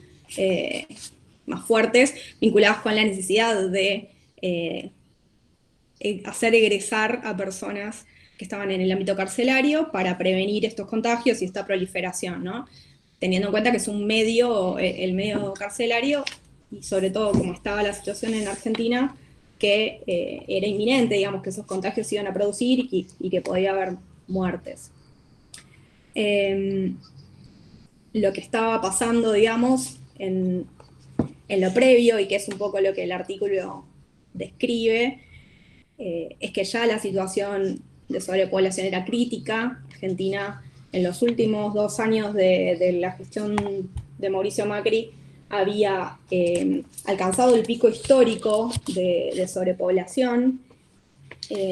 fuertes, vinculadas con la necesidad de hacer egresar a personas que estaban en el ámbito carcelario para prevenir estos contagios y esta proliferación, ¿no? Teniendo en cuenta que es un medio, el medio carcelario, y sobre todo como estaba la situación en Argentina, que era inminente, digamos, que esos contagios se iban a producir y que podía haber muertes. Lo que estaba pasando, digamos, en lo previo, y que es un poco lo que el artículo describe, es que ya la situación de sobrepoblación era crítica. Argentina, en los últimos 2 años de la gestión de Mauricio Macri, había alcanzado el pico histórico de sobrepoblación.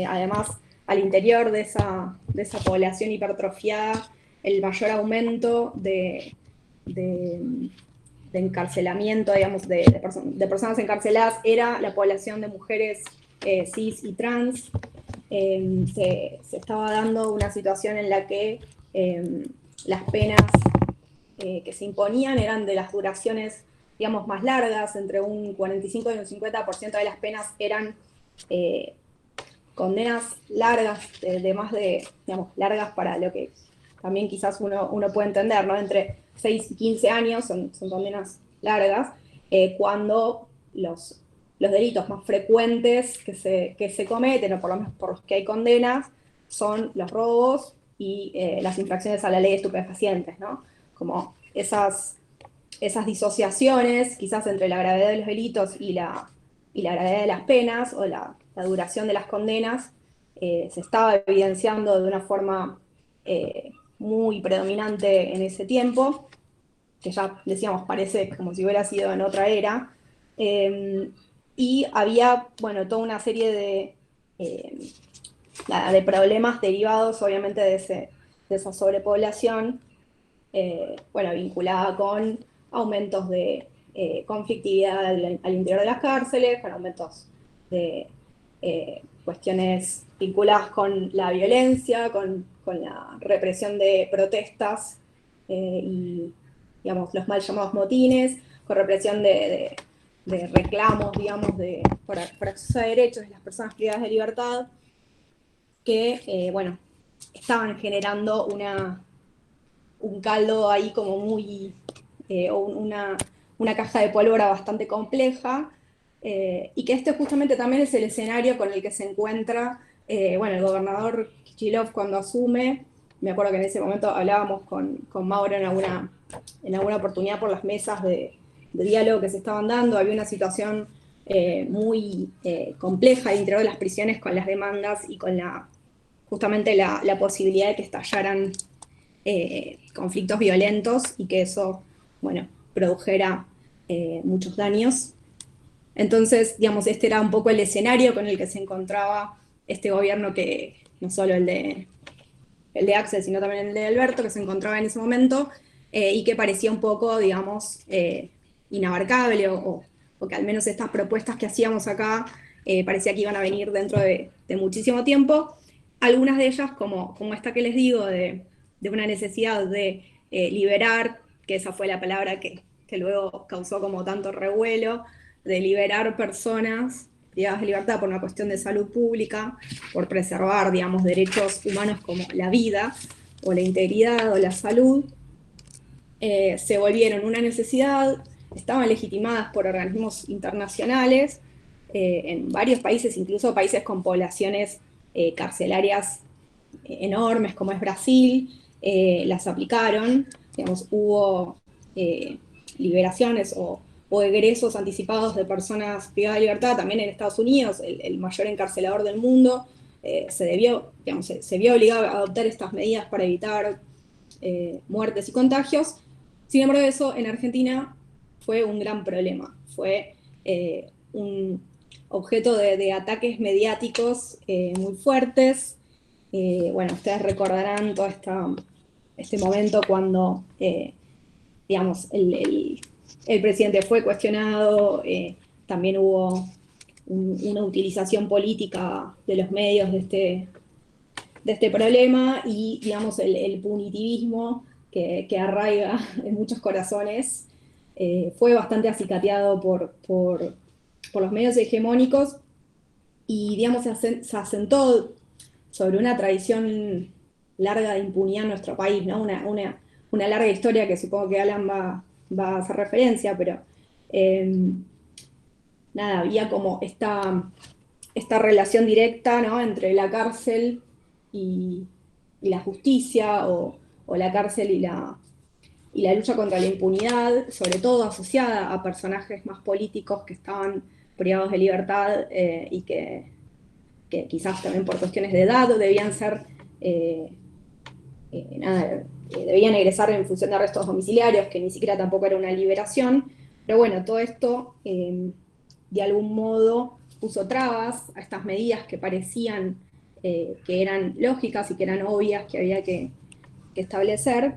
Además, al interior de esa población hipertrofiada, el mayor aumento de encarcelamiento, digamos, de personas encarceladas era la población de mujeres cis y trans. Se estaba dando una situación en la que las penas que se imponían eran de las duraciones, digamos, más largas, entre un 45 y un 50% de las penas eran condenas largas, de más de, digamos, largas para lo que también quizás uno puede entender, ¿no? Entre 6 y 15 años son condenas largas, cuando los delitos más frecuentes que se cometen, o por lo menos por los que hay condenas, son los robos y las infracciones a la ley de estupefacientes, ¿no? Como esas disociaciones, quizás entre la gravedad de los delitos y la gravedad de las penas, o la duración de las condenas, se estaba evidenciando de una forma muy predominante en ese tiempo, que ya decíamos, parece como si hubiera sido en otra era, y había, bueno, toda una serie de problemas derivados, obviamente, de esa sobrepoblación, bueno, vinculada con aumentos de conflictividad al interior de las cárceles, con aumentos de cuestiones vinculadas con la violencia, con la represión de protestas y, digamos, los mal llamados motines, con represión de reclamos, digamos, por acceso a derechos de las personas privadas de libertad, que, bueno, estaban generando un caldo ahí como muy, una caja de pólvora bastante compleja, y que este justamente también es el escenario con el que se encuentra, bueno, el gobernador Kicillof cuando asume. Me acuerdo que en ese momento hablábamos con Mauro en alguna oportunidad por las mesas de diálogo que se estaban dando. Había una situación muy compleja al interior de las prisiones, con las demandas y con justamente la posibilidad de que estallaran conflictos violentos, y que eso, bueno, produjera muchos daños. Entonces, digamos, este era un poco el escenario con el que se encontraba este gobierno, que no solo el de Axel, sino también el de Alberto, que se encontraba en ese momento, y que parecía un poco, digamos, inabarcable, o que al menos estas propuestas que hacíamos acá parecía que iban a venir dentro de muchísimo tiempo. Algunas de ellas, como esta que les digo, de una necesidad de liberar, que esa fue la palabra que luego causó como tanto revuelo, de liberar personas privadas de libertad por una cuestión de salud pública, por preservar, digamos, derechos humanos como la vida, o la integridad, o la salud, se volvieron una necesidad, estaban legitimadas por organismos internacionales, en varios países, incluso países con poblaciones carcelarias enormes, como es Brasil, las aplicaron. Digamos, hubo liberaciones o egresos anticipados de personas privadas de libertad, también en Estados Unidos, el mayor encarcelador del mundo, se vio obligado a adoptar estas medidas para evitar muertes y contagios. Sin embargo, eso en Argentina fue un gran problema, fue un objeto de ataques mediáticos muy fuertes. Bueno, ustedes recordarán todo este momento cuando, digamos, el presidente fue cuestionado, también hubo una utilización política de los medios de este problema y, digamos, el punitivismo que arraiga en muchos corazones fue bastante acicateado por los medios hegemónicos y, digamos, se asentó sobre una tradición larga de impunidad en nuestro país, ¿no? Una larga historia que supongo que Alan va a hacer referencia, pero nada, había como esta relación directa, ¿no? Entre la cárcel y la justicia, o la cárcel y la lucha contra la impunidad, sobre todo asociada a personajes más políticos que estaban privados de libertad y que quizás también por cuestiones de edad debían ser, debían egresar en función de arrestos domiciliarios, que ni siquiera tampoco era una liberación. Pero bueno, todo esto de algún modo puso trabas a estas medidas que parecían que eran lógicas y que eran obvias que había que establecer.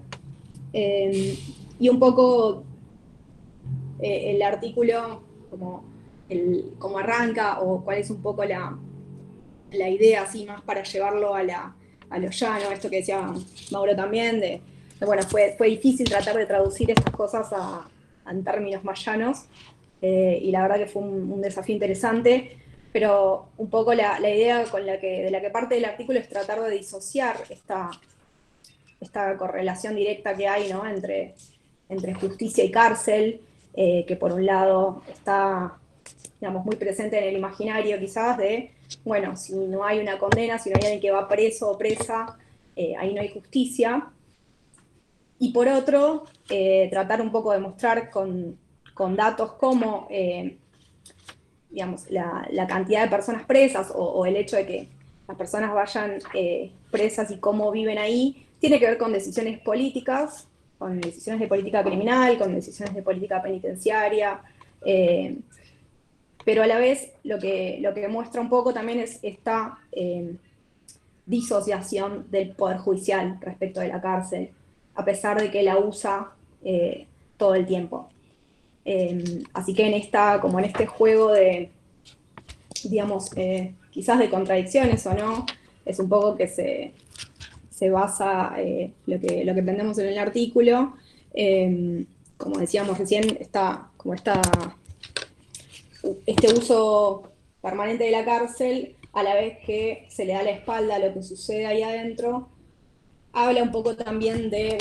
Y un poco el artículo, como arranca, o cuál es un poco la idea, así más para llevarlo a lo llano, esto que decía Mauro también, bueno, fue difícil tratar de traducir estas cosas en términos más llanos, y la verdad que fue un desafío interesante, pero un poco la idea de la que parte del artículo es tratar de disociar esta correlación directa que hay, ¿no? entre justicia y cárcel, que por un lado está, digamos, muy presente en el imaginario quizás de, bueno, si no hay una condena, si no hay alguien que va preso o presa, ahí no hay justicia. Y por otro, tratar un poco de mostrar con datos cómo, digamos, la cantidad de personas presas o el hecho de que las personas vayan presas y cómo viven ahí, tiene que ver con decisiones políticas, con decisiones de política criminal, con decisiones de política penitenciaria, pero a la vez lo que muestra un poco también es esta disociación del poder judicial respecto de la cárcel, a pesar de que la usa todo el tiempo. Así que como en este juego de, digamos, quizás de contradicciones o no, es un poco que se basa lo que aprendemos en el artículo. Como decíamos recién, este uso permanente de la cárcel, a la vez que se le da la espalda a lo que sucede ahí adentro, habla un poco también de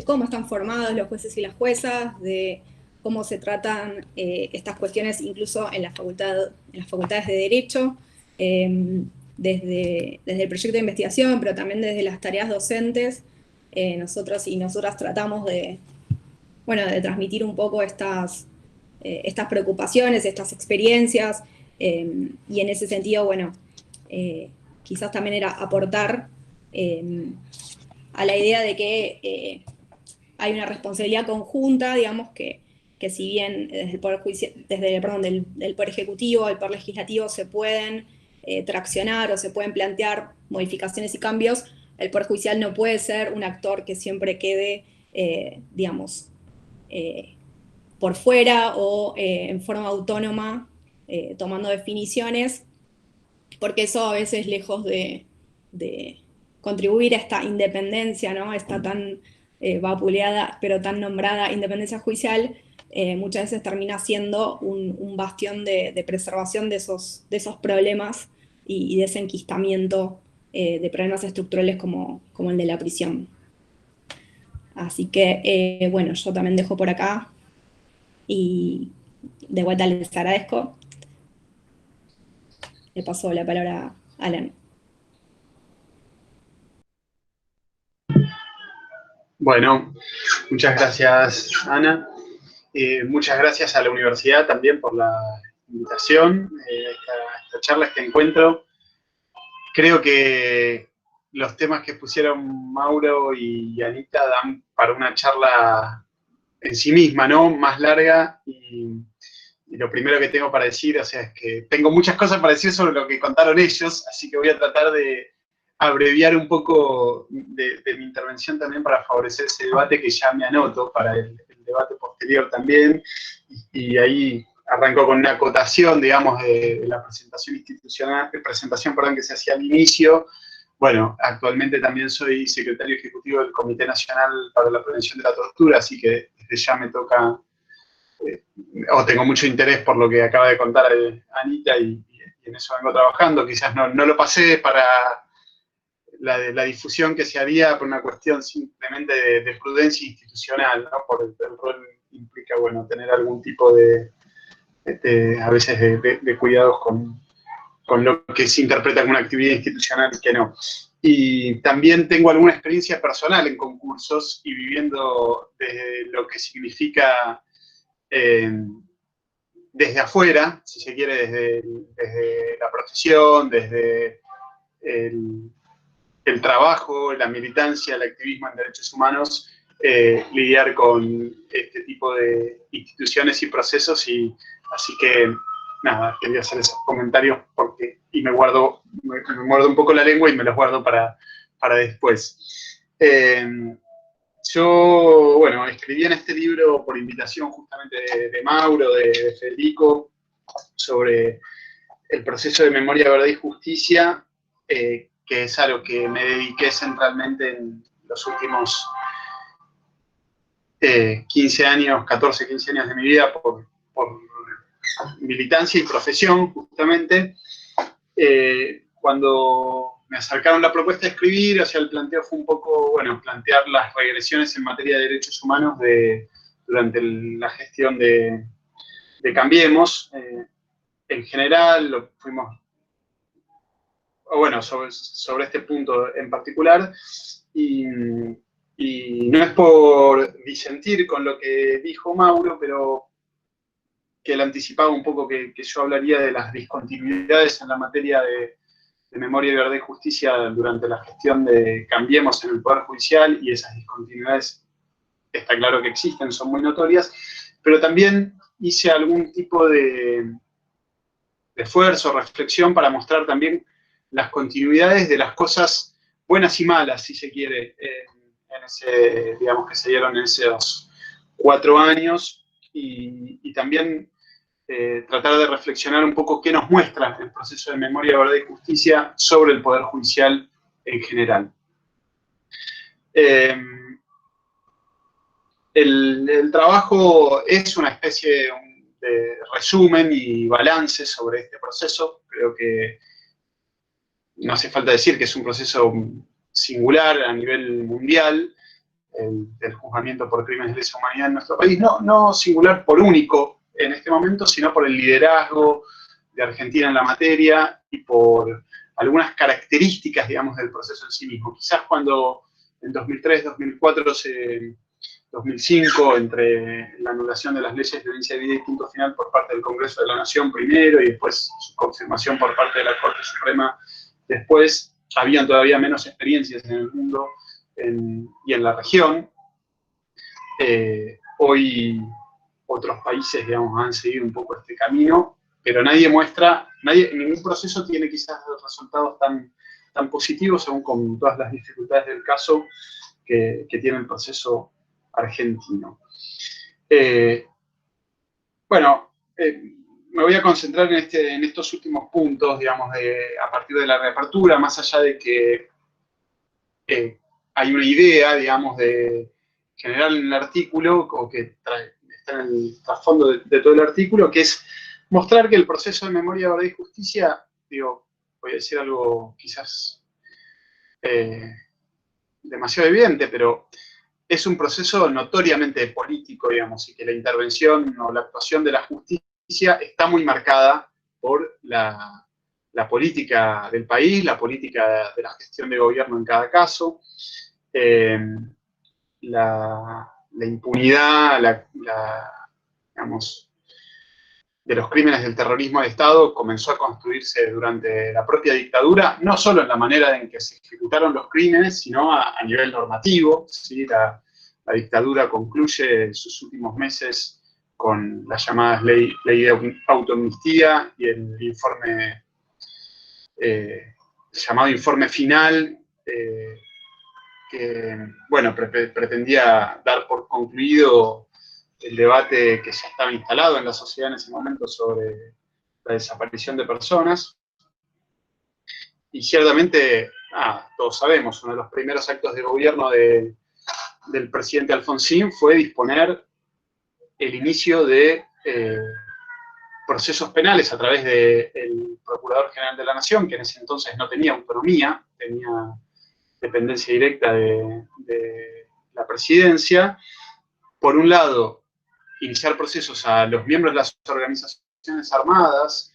cómo están formados los jueces y las juezas, de cómo se tratan estas cuestiones incluso en las facultades de Derecho, desde el proyecto de investigación, pero también desde las tareas docentes. Nosotros y nosotras tratamos de transmitir un poco estas preocupaciones, estas experiencias, y en ese sentido, quizás también era aportar a la idea de que hay una responsabilidad conjunta, digamos, que si bien desde el Poder Judicial, del Poder Ejecutivo al Poder Legislativo se pueden traccionar o se pueden plantear modificaciones y cambios, el Poder Judicial no puede ser un actor que siempre quede, por fuera o en forma autónoma, tomando definiciones, porque eso a veces, lejos de contribuir a esta independencia, ¿no? Esta tan vapuleada pero tan nombrada independencia judicial, muchas veces termina siendo un bastión de preservación de esos problemas y de ese enquistamiento de problemas estructurales como el de la prisión. Así que, yo también dejo por acá y de vuelta les agradezco le paso la palabra a Alan. Bueno, muchas gracias, Ana. Muchas gracias a la universidad también por la invitación, esta charla, este encuentro. Creo que los temas que pusieron Mauro y Anita dan para una charla en sí misma, ¿no? Más larga, y lo primero que tengo para decir, o sea, es que tengo muchas cosas para decir sobre lo que contaron ellos, así que voy a tratar de abreviar un poco de mi intervención también para favorecer ese debate que ya me anoto para el debate posterior también, y ahí arrancó con una acotación, digamos, de la presentación institucional, perdón, que se hacía al inicio. Bueno, actualmente también soy secretario ejecutivo del Comité Nacional para la Prevención de la Tortura, así que desde ya me toca, o tengo mucho interés por lo que acaba de contar Anita, y en eso vengo trabajando. Quizás no lo pasé para la difusión que se haría por una cuestión simplemente de prudencia institucional, ¿no? Por el rol que implica, bueno, tener algún tipo a veces de cuidados con lo que se interpreta como una actividad institucional y que no. Y también tengo alguna experiencia personal en concursos y viviendo desde lo que significa desde afuera, si se quiere, desde la profesión, desde el trabajo, la militancia, el activismo en derechos humanos, lidiar con este tipo de instituciones y procesos, y así que nada, quería hacer esos comentarios y me muerdo un poco la lengua y me los guardo para después. Yo, bueno, escribí en este libro por invitación justamente de Mauro, de Federico, sobre el proceso de memoria, verdad y justicia, que es a lo que me dediqué centralmente en los últimos 15 años, 14, 15 años de mi vida, por militancia y profesión, justamente. Cuando me acercaron la propuesta de escribir, o sea, el planteo fue un poco, bueno, plantear las regresiones en materia de derechos humanos durante la gestión de Cambiemos. En general, fuimos, bueno, sobre este punto en particular, y no es por disentir con lo que dijo Mauro, pero que él anticipaba un poco que yo hablaría de las discontinuidades en la materia de memoria, verdad y justicia durante la gestión de Cambiemos en el Poder Judicial, y esas discontinuidades está claro que existen, son muy notorias, pero también hice algún tipo de esfuerzo, reflexión para mostrar también las continuidades de las cosas buenas y malas, si se quiere, digamos, que se dieron en esos 4 años, y también tratar de reflexionar un poco qué nos muestra el proceso de memoria, verdad y justicia sobre el Poder Judicial en general. El trabajo es una especie de resumen y balance sobre este proceso. Creo que no hace falta decir que es un proceso singular a nivel mundial, el juzgamiento por crímenes de lesa humanidad en nuestro país, no singular por único en este momento, sino por el liderazgo de Argentina en la materia y por algunas características, digamos, del proceso en sí mismo. Quizás cuando en 2003, 2004, 2005, entre la anulación de las leyes de violencia de vida y punto final por parte del Congreso de la Nación primero, y después su confirmación por parte de la Corte Suprema después, habían todavía menos experiencias en el mundo y en la región. Hoy otros países, digamos, han seguido un poco este camino, pero ningún proceso tiene quizás resultados tan positivos, aún con todas las dificultades del caso que tiene el proceso argentino. Me voy a concentrar en estos últimos puntos, digamos, a partir de la reapertura, más allá de que hay una idea, digamos, de general en el artículo, o que está en el trasfondo de todo el artículo, que es mostrar que el proceso de memoria, verdad y justicia, voy a decir algo quizás demasiado evidente, pero es un proceso notoriamente político, digamos, y que la intervención o la actuación de la justicia está muy marcada por la la política del país, la política de la gestión de gobierno en cada caso, la impunidad, digamos, de los crímenes del terrorismo de Estado comenzó a construirse durante la propia dictadura, no solo en la manera en que se ejecutaron los crímenes, sino a nivel normativo, ¿sí? La dictadura concluye sus últimos meses con las llamadas ley de autoamnistía y el informe, llamado informe final, que, bueno, pretendía dar por concluido el debate que ya estaba instalado en la sociedad en ese momento sobre la desaparición de personas. Y ciertamente, todos sabemos, uno de los primeros actos de gobierno del presidente Alfonsín fue disponer el inicio de procesos penales a través del Procurador General de la Nación, que en ese entonces no tenía autonomía, tenía dependencia directa de la presidencia. Por un lado, iniciar procesos a los miembros de las organizaciones armadas,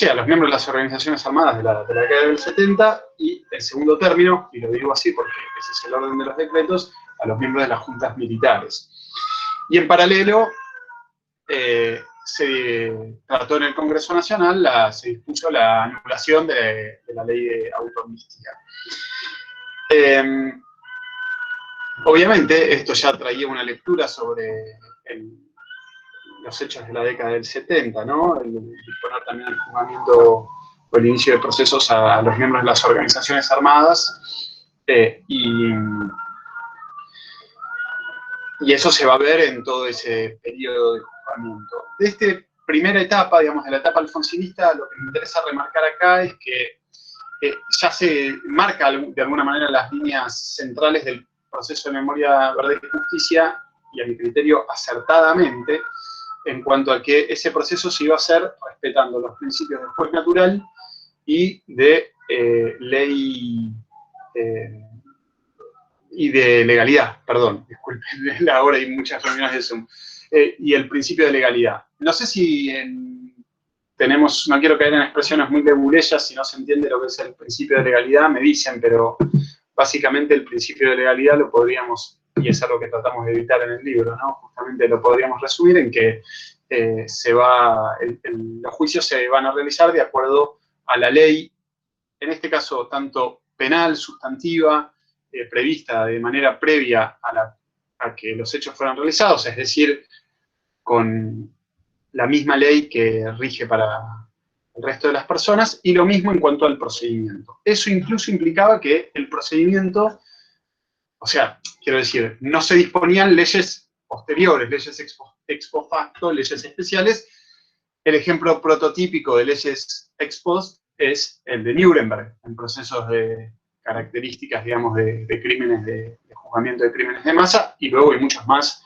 a los miembros de las organizaciones armadas de la década del 70, y en segundo término, y lo digo así porque ese es el orden de los decretos, a los miembros de las juntas militares. Y en paralelo, se trató en el Congreso Nacional, se dispuso la anulación de la ley de autoamnistía. Obviamente, esto ya traía una lectura sobre los hechos de la década del 70, ¿no? El disponer también el juzgamiento o el inicio de procesos a los miembros de las organizaciones armadas, y eso se va a ver en todo ese periodo de juzgamiento. De esta primera etapa, digamos, de la etapa alfonsinista, lo que me interesa remarcar acá es que ya se marca de alguna manera las líneas centrales del proceso de memoria, verdad y justicia, y a mi criterio acertadamente, en cuanto a que ese proceso se iba a hacer respetando los principios del juez natural y de ley y de legalidad, perdón, disculpen, ahora hay muchas reuniones de Zoom, y el principio de legalidad. No sé si no quiero caer en expresiones muy lebuleyas, si no se entiende lo que es el principio de legalidad, me dicen, pero básicamente el principio de legalidad lo podríamos, y es algo que tratamos de evitar en el libro, ¿no? Justamente lo podríamos resumir en que los juicios se van a realizar de acuerdo a la ley, en este caso tanto penal, sustantiva, prevista de manera previa a que los hechos fueran realizados, es decir, con la misma ley que rige para el resto de las personas, y lo mismo en cuanto al procedimiento. Eso incluso implicaba que el procedimiento, o sea, quiero decir, no se disponían leyes posteriores, leyes ex post facto, leyes especiales. El ejemplo prototípico de leyes ex post es el de Nuremberg, en procesos de características, digamos, de crímenes, de juzgamiento de crímenes de masa, y luego hay muchos más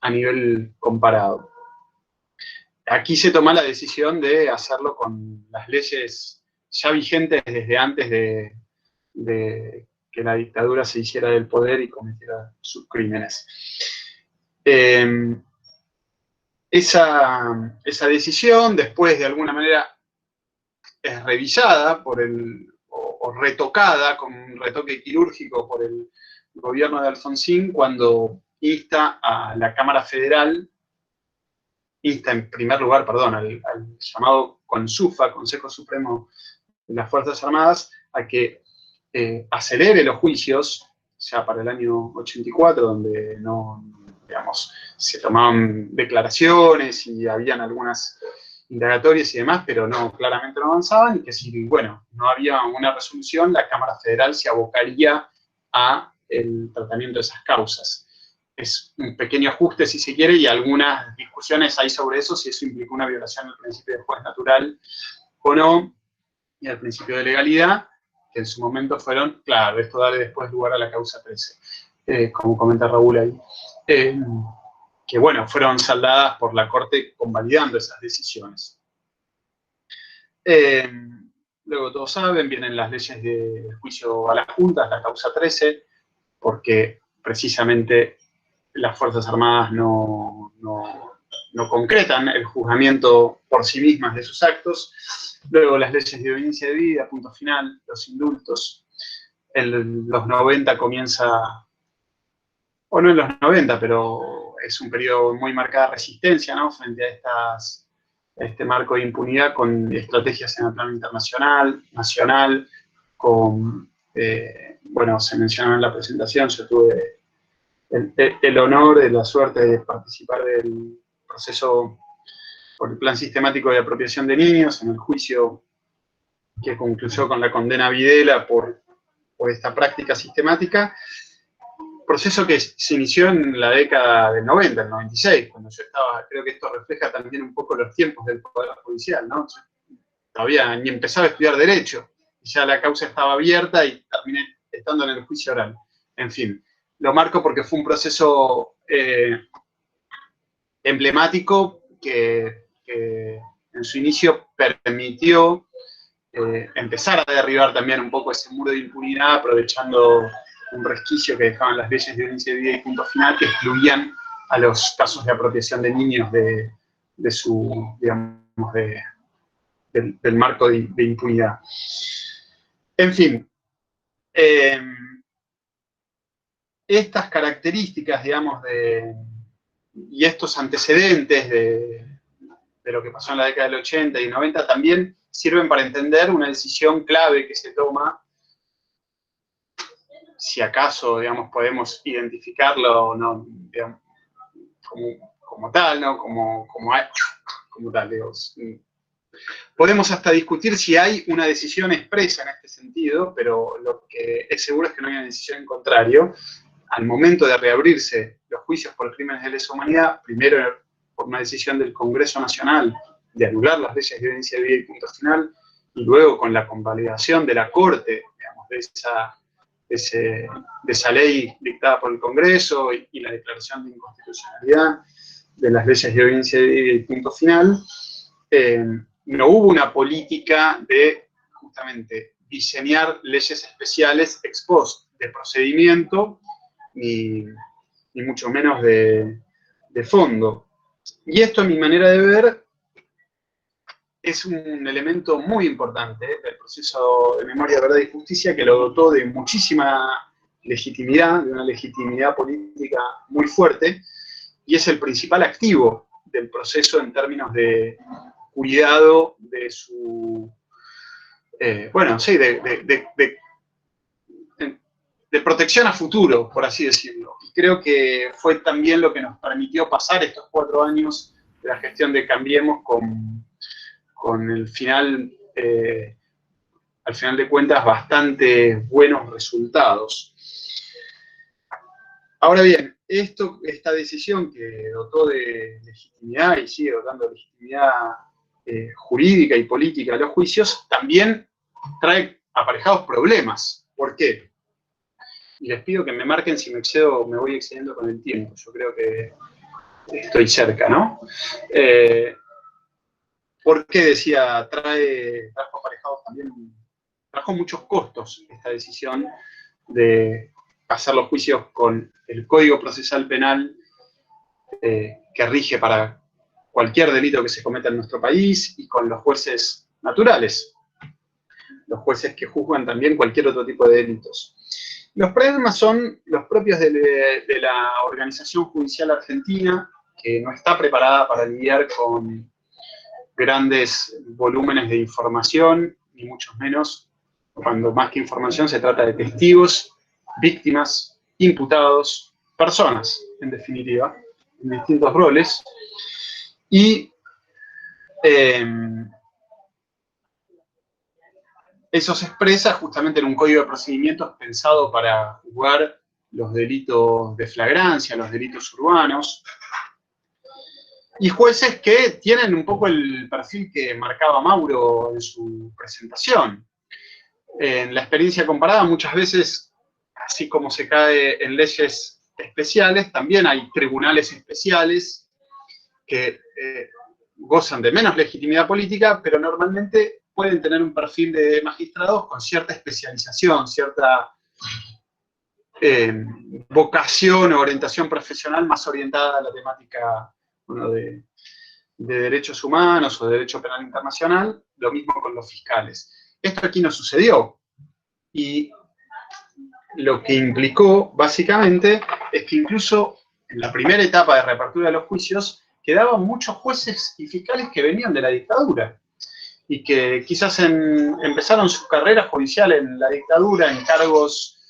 a nivel comparado. Aquí se toma la decisión de hacerlo con las leyes ya vigentes desde antes de que la dictadura se hiciera del poder y cometiera sus crímenes. Esa decisión, después de alguna manera, es revisada o retocada con un retoque quirúrgico por el gobierno de Alfonsín, cuando insta a la Cámara Federal, en primer lugar, al llamado CONSUFA, Consejo Supremo de las Fuerzas Armadas, a que acelere los juicios, ya para el año 84, donde se tomaban declaraciones y habían algunas indagatorias y demás, pero claramente no avanzaban, y que si, no había una resolución, la Cámara Federal se abocaría a el tratamiento de esas causas. Es un pequeño ajuste, si se quiere, y algunas discusiones hay sobre eso, si eso implica una violación del principio del juez natural o no, y al principio de legalidad, que en su momento fueron, claro, esto da después lugar a la causa 13, como comenta Raúl ahí, que fueron saldadas por la Corte convalidando esas decisiones. Luego, todos saben, vienen las leyes de juicio a las juntas, la causa 13, porque precisamente las Fuerzas Armadas no concretan el juzgamiento por sí mismas de sus actos. Luego las leyes de obediencia de vida, punto final, los indultos. En los 90 comienza, o no en los 90, pero es un periodo muy marcada resistencia, ¿no?, frente a este marco de impunidad, con estrategias en el plano internacional, nacional, con, bueno, se mencionó en la presentación, yo tuve el honor, la suerte de participar del proceso por el Plan Sistemático de Apropiación de Niños, en el juicio que concluyó con la condena a Videla por esta práctica sistemática, proceso que se inició en la década del 90, el 96, cuando yo estaba. Creo que esto refleja también un poco los tiempos del Poder Judicial, ¿no? Yo todavía ni empezaba a estudiar Derecho, y ya la causa estaba abierta y terminé estando en el juicio oral. En fin, lo marco porque fue un proceso emblemático que en su inicio permitió empezar a derribar también un poco ese muro de impunidad, aprovechando un resquicio que dejaban las leyes de obediencia de vida y punto final, que excluían a los casos de apropiación de niños de su, digamos, del marco de impunidad. En fin, estas características, digamos, y estos antecedentes de lo que pasó en la década del 80 y 90 también sirven para entender una decisión clave que se toma, si acaso, digamos, podemos identificarlo, ¿no?, digamos, como tal, ¿no?, como tal, digamos. Podemos hasta discutir si hay una decisión expresa en este sentido, pero lo que es seguro es que no hay una decisión en contrario. Al momento de reabrirse los juicios por crímenes de lesa humanidad, primero por una decisión del Congreso Nacional de anular las leyes de obediencia de vida y punto final, y luego con la convalidación de la Corte, digamos, de esa ley dictada por el Congreso y la declaración de inconstitucionalidad de las leyes de obediencia de vida y punto final, no hubo una política de justamente diseñar leyes especiales ex post de procedimiento, ni mucho menos de fondo. Y esto, a mi manera de ver, es un elemento muy importante del proceso de memoria, verdad y justicia, que lo dotó de muchísima legitimidad, de una legitimidad política muy fuerte, y es el principal activo del proceso en términos de cuidado de su, bueno, sí, de protección a futuro, por así decirlo. Y creo que fue también lo que nos permitió pasar estos 4 años de la gestión de Cambiemos con el final, al final de cuentas, bastante buenos resultados. Ahora bien, esta decisión que dotó de legitimidad y sigue dotando de legitimidad jurídica y política a los juicios, también trae aparejados problemas. ¿Por qué? Y les pido que me marquen si me excedo, me voy excediendo con el tiempo. Yo creo que estoy cerca, ¿no? ¿Por qué decía, trajo aparejados también, trajo muchos costos esta decisión de hacer los juicios con el Código Procesal Penal que rige para cualquier delito que se cometa en nuestro país y con los jueces naturales, los jueces que juzgan también cualquier otro tipo de delitos? Los problemas son los propios de la organización judicial argentina, que no está preparada para lidiar con grandes volúmenes de información, ni mucho menos cuando más que información se trata de testigos, víctimas, imputados, personas, en definitiva, en distintos roles. Y eso se expresa justamente en un código de procedimientos pensado para juzgar los delitos de flagrancia, los delitos urbanos, y jueces que tienen un poco el perfil que marcaba Mauro en su presentación. En la experiencia comparada, muchas veces, así como se cae en leyes especiales, también hay tribunales especiales que gozan de menos legitimidad política, pero normalmente pueden tener un perfil de magistrados con cierta especialización, cierta vocación o orientación profesional más orientada a la temática, bueno, de derechos humanos o de derecho penal internacional, lo mismo con los fiscales. Esto aquí no sucedió. Y lo que implicó, básicamente, es que incluso en la primera etapa de reapertura de los juicios, quedaban muchos jueces y fiscales que venían de la dictadura y que quizás empezaron su carrera judicial en la dictadura en cargos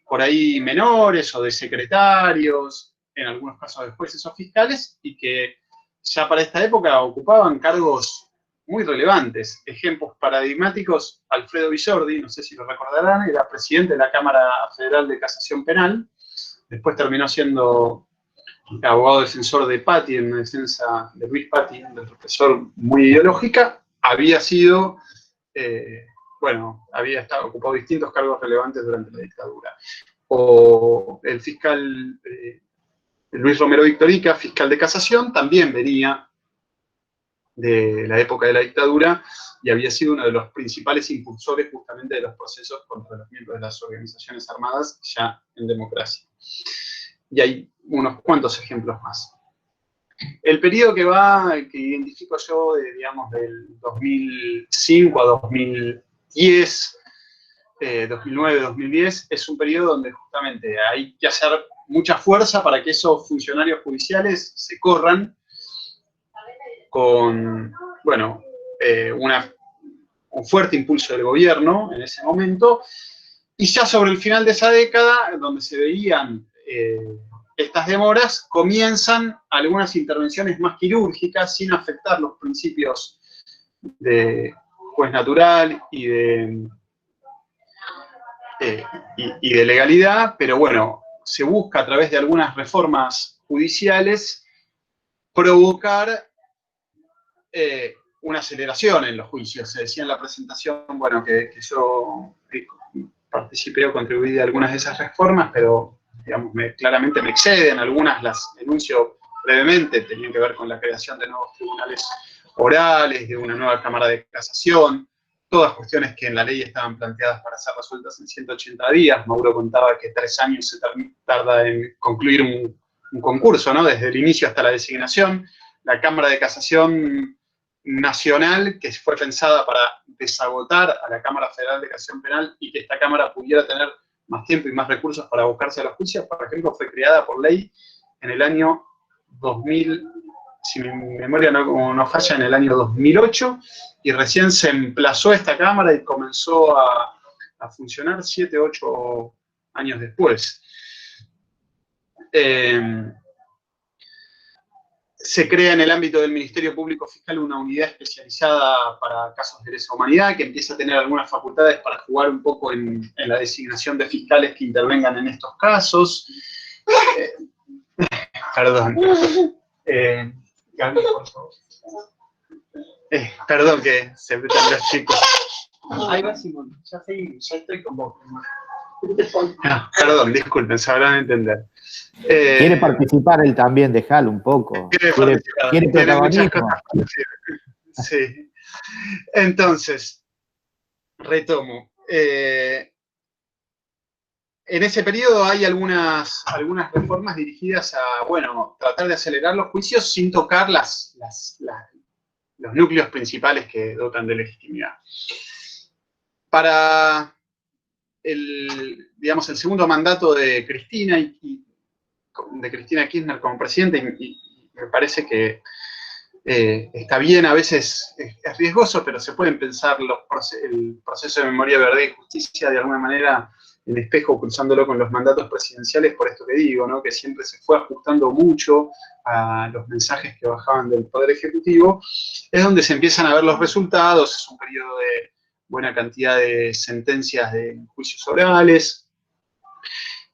por ahí menores o de secretarios, en algunos casos de jueces o fiscales, y que ya para esta época ocupaban cargos muy relevantes. Ejemplos paradigmáticos: Alfredo Villordi, no sé si lo recordarán, era presidente de la Cámara Federal de Casación Penal, después terminó siendo abogado defensor de Patti, en defensa de Luis Patti, del profesor muy ideológica. Había sido, había ocupado distintos cargos relevantes durante la dictadura. O el fiscal Luis Romero Victorica, fiscal de casación, también venía de la época de la dictadura y había sido uno de los principales impulsores justamente de los procesos contra los miembros de las organizaciones armadas ya en democracia. Y hay unos cuantos ejemplos más. El periodo que identifico yo, digamos, del 2005 a 2010, 2009-2010, es un periodo donde justamente hay que hacer mucha fuerza para que esos funcionarios judiciales se corran con, bueno, un fuerte impulso del gobierno en ese momento, y ya sobre el final de esa década, donde se veían estas demoras, comienzan algunas intervenciones más quirúrgicas sin afectar los principios de juez natural y de legalidad, pero bueno, se busca a través de algunas reformas judiciales provocar una aceleración en los juicios. Se decía en la presentación, bueno, que yo participé o contribuí de algunas de esas reformas, pero digamos, claramente me exceden, algunas las enuncio brevemente, tenían que ver con la creación de nuevos tribunales orales, de una nueva Cámara de Casación, todas cuestiones que en la ley estaban planteadas para ser resueltas en 180 días. Mauro contaba que 3 años se tarda en concluir un concurso, ¿no? Desde el inicio hasta la designación. La Cámara de Casación Nacional, que fue pensada para desagotar a la Cámara Federal de Casación Penal y que esta Cámara pudiera tener más tiempo y más recursos para buscarse a los juicios, por ejemplo, fue creada por ley en el año 2000, si mi memoria no falla, en el año 2008, y recién se emplazó esta Cámara y comenzó a funcionar 7, 8 años después. Se crea en el ámbito del Ministerio Público Fiscal una unidad especializada para casos de lesa humanidad, que empieza a tener algunas facultades para jugar un poco en la designación de fiscales que intervengan en estos casos. Perdón. Gaby, por favor. Perdón que se metan los chicos. Ahí va Simón, ya estoy con vos. No, perdón, disculpen, sabrán entender. Quiere participar él también, déjalo un poco. Quiere protagonismo. Sí. Entonces, retomo. En ese periodo hay algunas reformas dirigidas a, bueno, tratar de acelerar los juicios sin tocar los núcleos principales que dotan de legitimidad. Para el segundo mandato de Cristina de Cristina Kirchner como presidente, y me parece que está bien, a veces es riesgoso, pero se pueden pensar el proceso de memoria, verdad y justicia de alguna manera en espejo, cruzándolo con los mandatos presidenciales, por esto que digo, ¿no? Que siempre se fue ajustando mucho a los mensajes que bajaban del Poder Ejecutivo. Es donde se empiezan a ver los resultados. Es un periodo de buena cantidad de sentencias de juicios orales,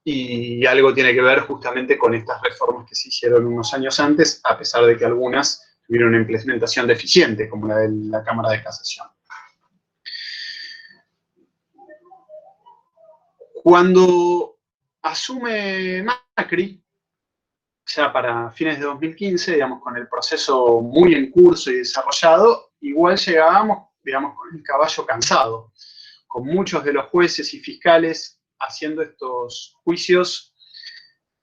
y algo tiene que ver justamente con estas reformas que se hicieron unos años antes, a pesar de que algunas tuvieron una implementación deficiente, como la de la Cámara de Casación. Cuando asume Macri, ya para fines de 2015, digamos, con el proceso muy en curso y desarrollado, igual llegábamos, digamos, con el caballo cansado, con muchos de los jueces y fiscales haciendo estos juicios,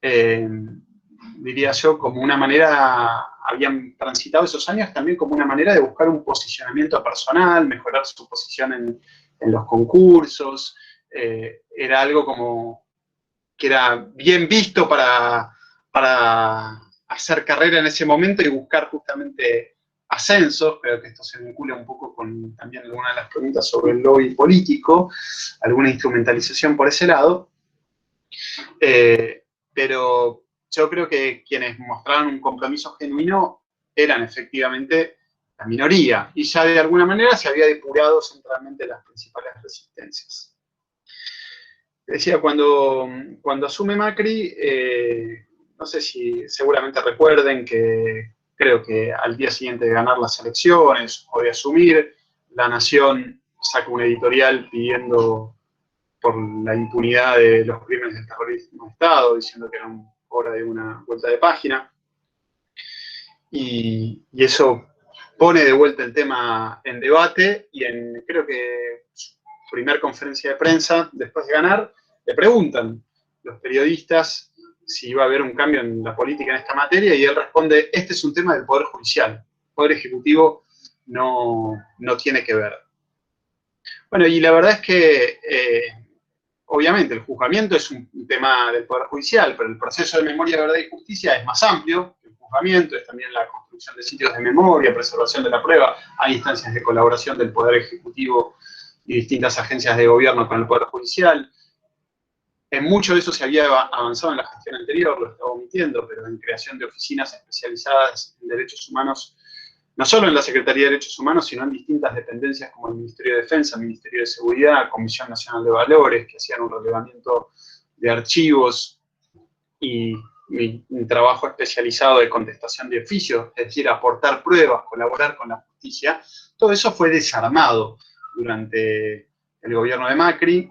diría yo, como una manera, habían transitado esos años también como una manera de buscar un posicionamiento personal, mejorar su posición en los concursos, era algo como que era bien visto para hacer carrera en ese momento y buscar justamente ascensos. Creo que esto se vincula un poco con también algunas de las preguntas sobre el lobby político, alguna instrumentalización por ese lado. Pero yo creo que quienes mostraron un compromiso genuino eran efectivamente la minoría, y ya de alguna manera se había depurado centralmente las principales resistencias. Decía, cuando asume Macri, no sé si seguramente recuerden que creo que al día siguiente de ganar las elecciones o de asumir, La Nación saca un editorial pidiendo por la impunidad de los crímenes del terrorismo de Estado, diciendo que era obra de una vuelta de página. Y eso pone de vuelta el tema en debate, y creo que su primera conferencia de prensa, después de ganar, le preguntan los periodistas si iba a haber un cambio en la política en esta materia, y él responde: este es un tema del Poder Judicial, el Poder Ejecutivo no tiene que ver. Bueno, y la verdad es que obviamente el juzgamiento es un tema del Poder Judicial, pero el proceso de memoria, verdad y justicia es más amplio que el juzgamiento, es también la construcción de sitios de memoria, preservación de la prueba, hay instancias de colaboración del Poder Ejecutivo y distintas agencias de gobierno con el Poder Judicial. En mucho de eso se había avanzado en la gestión anterior, lo estaba omitiendo, pero en creación de oficinas especializadas en derechos humanos, no solo en la Secretaría de Derechos Humanos, sino en distintas dependencias como el Ministerio de Defensa, el Ministerio de Seguridad, Comisión Nacional de Valores, que hacían un relevamiento de archivos y un trabajo especializado de contestación de oficios, es decir, aportar pruebas, colaborar con la justicia. Todo eso fue desarmado durante el gobierno de Macri.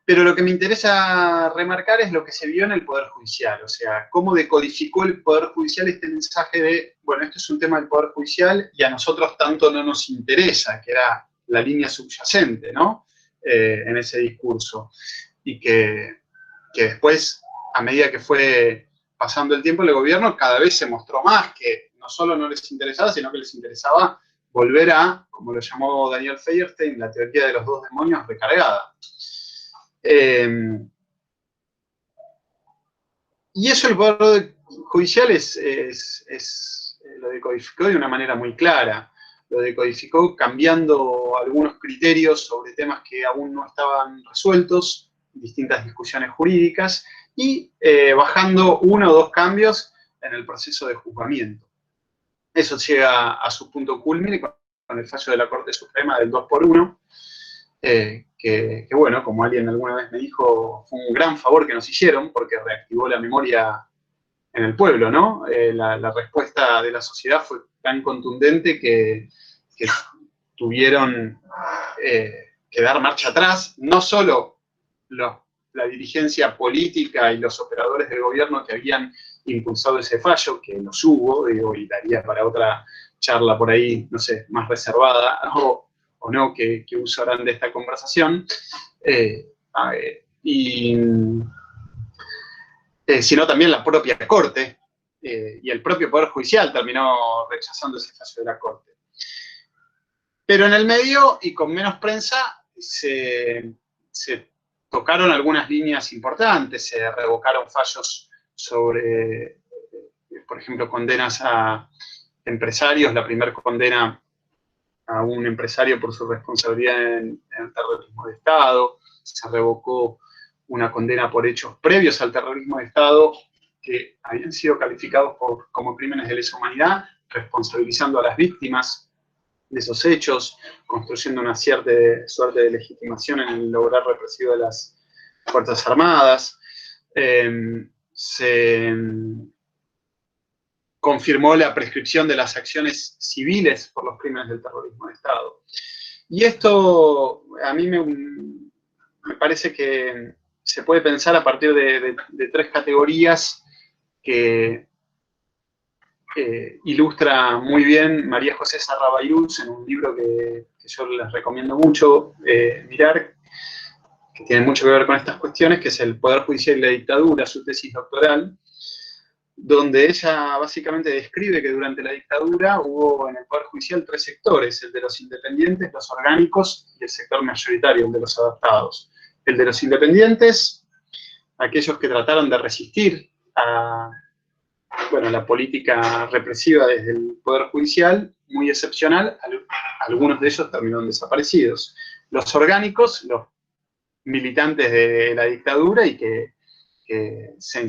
Pero lo que me interesa remarcar es lo que se vio en el Poder Judicial, o sea, cómo decodificó el Poder Judicial este mensaje de, bueno, esto es un tema del Poder Judicial y a nosotros tanto no nos interesa, que era la línea subyacente, ¿no? En ese discurso. Y que después, a medida que fue pasando el tiempo, el gobierno cada vez se mostró más que no solo no les interesaba, sino que les interesaba volver a, como lo llamó Daniel Feuerstein, la teoría de los dos demonios recargada. Y eso el Poder Judicial lo decodificó de una manera muy clara. Lo decodificó cambiando algunos criterios sobre temas que aún no estaban resueltos, distintas discusiones jurídicas, y bajando 1 o 2 cambios en el proceso de juzgamiento. Eso llega a su punto culmine con el fallo de la Corte Suprema del 2x1, que bueno, como alguien alguna vez me dijo, fue un gran favor que nos hicieron porque reactivó la memoria en el pueblo, ¿no? La respuesta de la sociedad fue tan contundente que tuvieron que dar marcha atrás, no solo la dirigencia política y los operadores del gobierno que habían impulsado ese fallo, que los hubo, digo, y daría para otra charla por ahí, no sé, más reservada, o no, que usarán de esta conversación, sino también la propia Corte, y el propio Poder Judicial terminó rechazando ese fallo de la Corte. Pero en el medio, y con menos prensa, se tocaron algunas líneas importantes, se revocaron fallos sobre, por ejemplo, condenas a empresarios, la primera condena a un empresario por su responsabilidad en el terrorismo de Estado, se revocó una condena por hechos previos al terrorismo de Estado que habían sido calificados como crímenes de lesa humanidad, responsabilizando a las víctimas de esos hechos, construyendo una cierta suerte de legitimación en el lograr represivo de las Fuerzas Armadas. Se confirmó la prescripción de las acciones civiles por los crímenes del terrorismo de Estado. Y esto a mí me parece que se puede pensar a partir de 3 categorías que ilustra muy bien María José Sarrabayús en un libro que yo les recomiendo mucho mirar, que tienen mucho que ver con estas cuestiones, que es El Poder Judicial y la Dictadura, su tesis doctoral, donde ella básicamente describe que durante la dictadura hubo en el Poder Judicial 3 sectores, el de los independientes, los orgánicos y el sector mayoritario, el de los adaptados. El de los independientes, aquellos que trataron de resistir a la política represiva desde el Poder Judicial, muy excepcional, algunos de ellos terminaron desaparecidos. Los orgánicos, los militantes de la dictadura y que se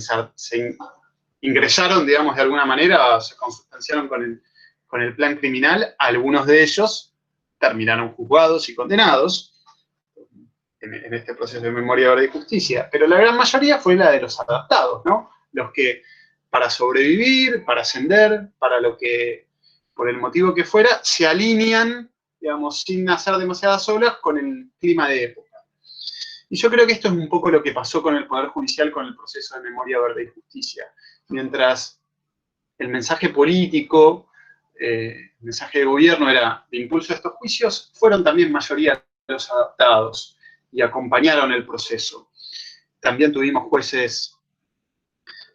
ingresaron, digamos, de alguna manera, se consustanciaron con el plan criminal, algunos de ellos terminaron juzgados y condenados en este proceso de memoria, verdad y justicia, pero la gran mayoría fue la de los adaptados, ¿no? Los que, para sobrevivir, para ascender, por el motivo que fuera, se alinean, digamos, sin hacer demasiadas olas con el clima de época. Y yo creo que esto es un poco lo que pasó con el Poder Judicial con el proceso de memoria, verdad y justicia. Mientras el mensaje político, el mensaje de gobierno era de impulso a estos juicios, fueron también mayoría los adaptados y acompañaron el proceso. También tuvimos jueces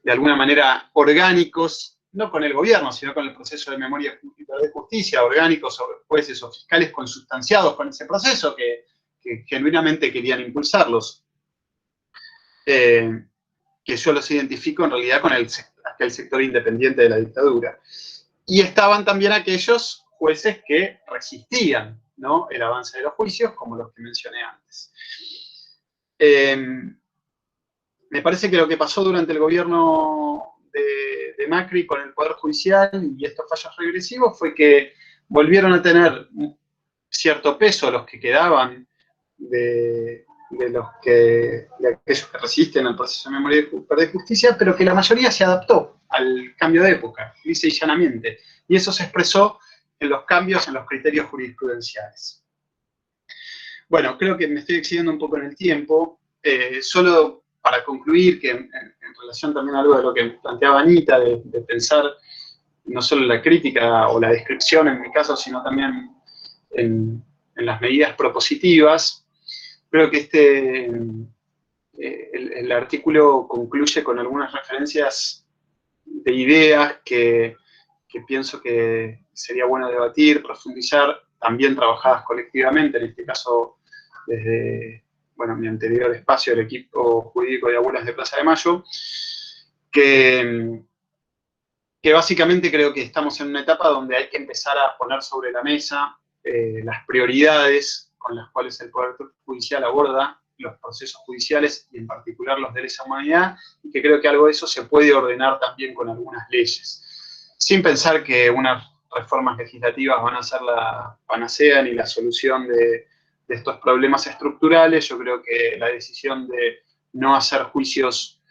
de alguna manera orgánicos, no con el gobierno, sino con el proceso de memoria y verdad y justicia, orgánicos o jueces o fiscales consustanciados con ese proceso que genuinamente querían impulsarlos. Que yo los identifico en realidad con aquel sector independiente de la dictadura. Y estaban también aquellos jueces que resistían, ¿no?, el avance de los juicios, como los que mencioné antes. Me parece que lo que pasó durante el gobierno de Macri con el Poder Judicial y estos fallos regresivos fue que volvieron a tener cierto peso los que quedaban de aquellos que resisten al proceso de memoria y justicia, pero que la mayoría se adaptó al cambio de época, lisa y llanamente. Y eso se expresó en los cambios en los criterios jurisprudenciales. Bueno, creo que me estoy excediendo un poco en el tiempo. Solo para concluir, que en relación también a algo de lo que planteaba Anita, de pensar no solo la crítica o la descripción en mi caso, sino también en las medidas propositivas, creo que el artículo concluye con algunas referencias de ideas que pienso que sería bueno debatir, profundizar, también trabajadas colectivamente, en este caso desde mi anterior espacio, el equipo jurídico de Abuelas de Plaza de Mayo, que básicamente creo que estamos en una etapa donde hay que empezar a poner sobre la mesa las prioridades con las cuales el Poder Judicial aborda los procesos judiciales y en particular los de lesa humanidad, y que creo que algo de eso se puede ordenar también con algunas leyes, sin pensar que unas reformas legislativas van a ser la panacea ni la solución de estos problemas estructurales. Yo creo que la decisión de no hacer juicios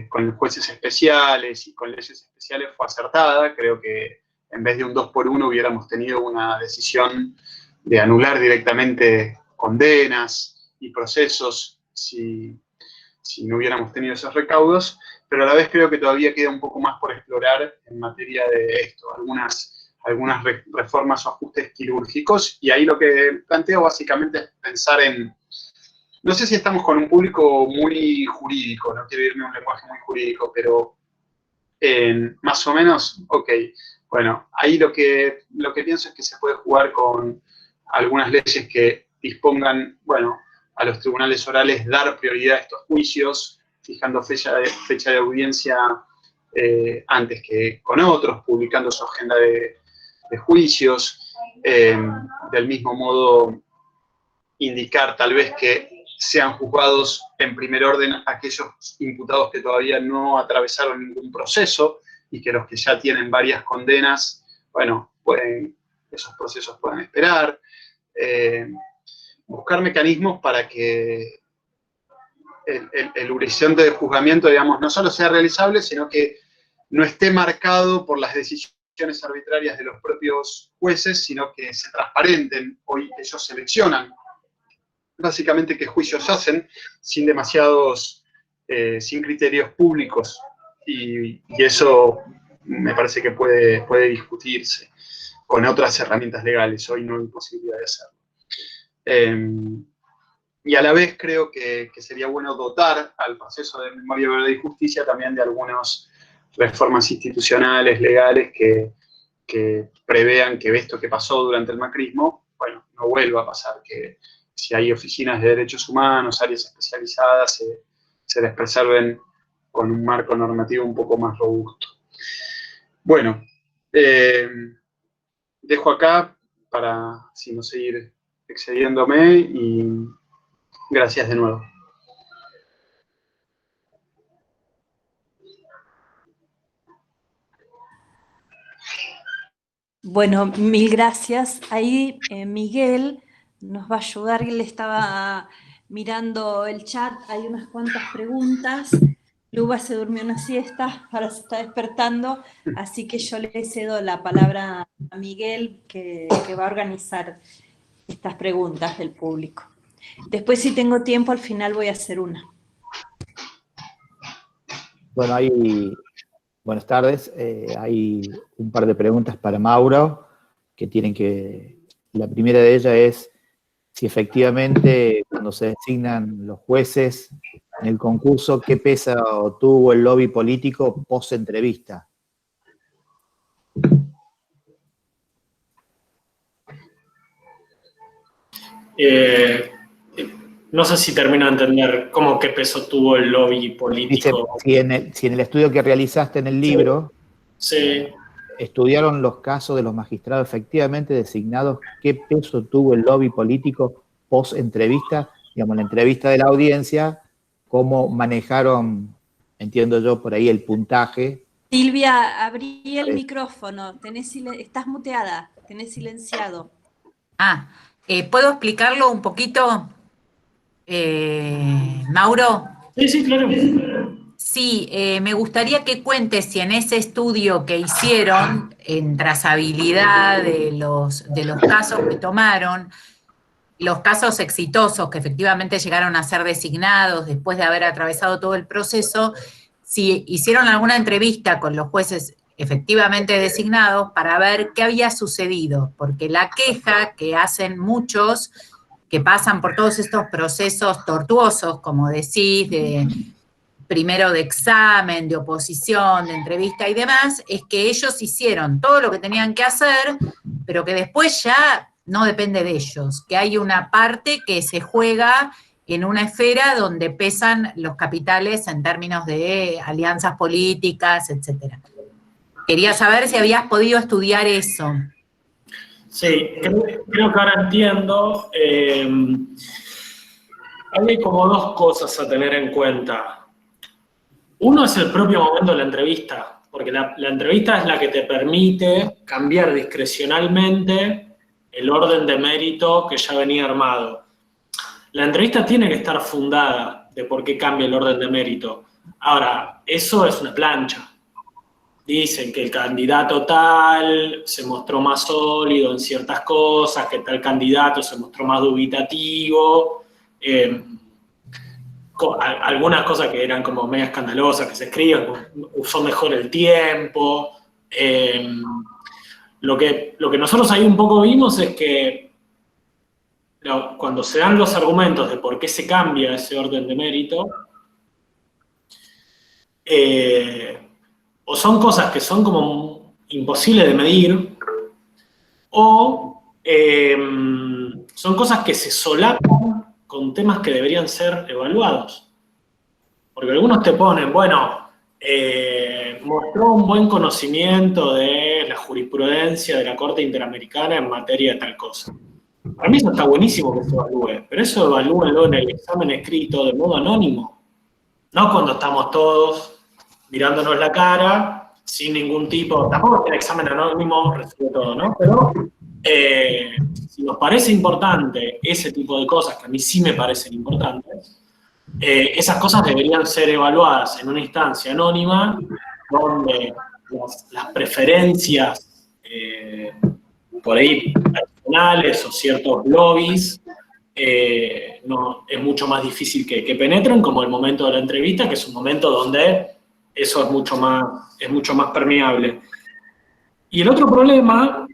con jueces especiales y con leyes especiales fue acertada. Creo que en vez de un 2x1 hubiéramos tenido una decisión de anular directamente condenas y procesos si no hubiéramos tenido esos recaudos, pero a la vez creo que todavía queda un poco más por explorar en materia de esto, algunas reformas o ajustes quirúrgicos, y ahí lo que planteo básicamente es pensar en, no sé si estamos con un público muy jurídico, no quiero irme a un lenguaje muy jurídico, pero más o menos, ok. Bueno, ahí lo que pienso es que se puede jugar con algunas leyes que dispongan, a los tribunales orales dar prioridad a estos juicios, fijando fecha de audiencia antes que con otros, publicando su agenda de juicios, del mismo modo indicar tal vez que sean juzgados en primer orden aquellos imputados que todavía no atravesaron ningún proceso y que los que ya tienen varias condenas, esos procesos puedan esperar. Buscar mecanismos para que el horizonte de juzgamiento, digamos, no solo sea realizable, sino que no esté marcado por las decisiones arbitrarias de los propios jueces, sino que se transparenten. Hoy ellos seleccionan básicamente qué juicios hacen sin criterios públicos, y eso me parece que puede discutirse con otras herramientas legales. Hoy no hay posibilidad de hacerlo. Y a la vez creo que sería bueno dotar al proceso de memoria, verdad y justicia también de algunas reformas institucionales, legales, que prevean que esto que pasó durante el macrismo, bueno, no vuelva a pasar, que si hay oficinas de derechos humanos, áreas especializadas, se les preserven con un marco normativo un poco más robusto. Bueno, dejo acá para, si no seguir excediéndome, y gracias de nuevo. Bueno, mil gracias. Ahí Miguel nos va a ayudar, él estaba mirando el chat, hay unas cuantas preguntas. Luba se durmió una siesta, ahora se está despertando, así que yo le cedo la palabra a Miguel, que va a organizar estas preguntas del público. Después, si tengo tiempo, al final voy a hacer una. Bueno, buenas tardes. Hay un par de preguntas para Mauro, que tienen que... La primera de ellas es si efectivamente cuando se designan los jueces en el concurso, ¿qué peso tuvo el lobby político post-entrevista? No sé si termino de entender cómo qué peso tuvo el lobby político. Dice, si en el estudio que realizaste en el libro, sí. Estudiaron los casos de los magistrados efectivamente designados, ¿qué peso tuvo el lobby político post-entrevista? Digamos, la entrevista de la audiencia, ¿cómo manejaron, entiendo yo, por ahí el puntaje? Silvia, abrí el micrófono, estás muteada, tenés silenciado. ¿Puedo explicarlo un poquito, Mauro? Sí, claro. Sí, me gustaría que cuentes si en ese estudio que hicieron en trazabilidad de los casos que tomaron, los casos exitosos que efectivamente llegaron a ser designados después de haber atravesado todo el proceso, si hicieron alguna entrevista con los jueces efectivamente designados para ver qué había sucedido, porque la queja que hacen muchos que pasan por todos estos procesos tortuosos, como decís, primero de examen, de oposición, de entrevista y demás, es que ellos hicieron todo lo que tenían que hacer, pero que después ya no depende de ellos, que hay una parte que se juega en una esfera donde pesan los capitales en términos de alianzas políticas, etcétera. Quería saber si habías podido estudiar eso. Sí, creo que ahora entiendo. Hay como dos cosas a tener en cuenta. Uno es el propio momento de la entrevista, porque la entrevista es la que te permite cambiar discrecionalmente el orden de mérito que ya venía armado. La entrevista tiene que estar fundada de por qué cambia el orden de mérito. Ahora, eso es una plancha. Dicen que el candidato tal se mostró más sólido en ciertas cosas, que tal candidato se mostró más dubitativo. Algunas cosas que eran como medio escandalosas, que se escriben, usó mejor el tiempo. Lo que nosotros ahí un poco vimos es que cuando se dan los argumentos de por qué se cambia ese orden de mérito, o son cosas que son como imposibles de medir, o son cosas que se solapan con temas que deberían ser evaluados. Porque algunos te ponen, bueno, mostró un buen conocimiento de la jurisprudencia de la Corte Interamericana en materia de tal cosa. Para mí eso está buenísimo que se evalúe, pero eso evalúenlo en el examen escrito de modo anónimo. No cuando estamos todos mirándonos la cara, sin ningún tipo, tampoco el examen anónimo resuelve todo, ¿no? Pero si nos parece importante ese tipo de cosas, que a mí sí me parecen importantes, esas cosas deberían ser evaluadas en una instancia anónima, donde las preferencias por ahí personales o ciertos lobbies no, es mucho más difícil que penetren, como el momento de la entrevista, que es un momento donde eso es mucho más permeable. Y el otro problema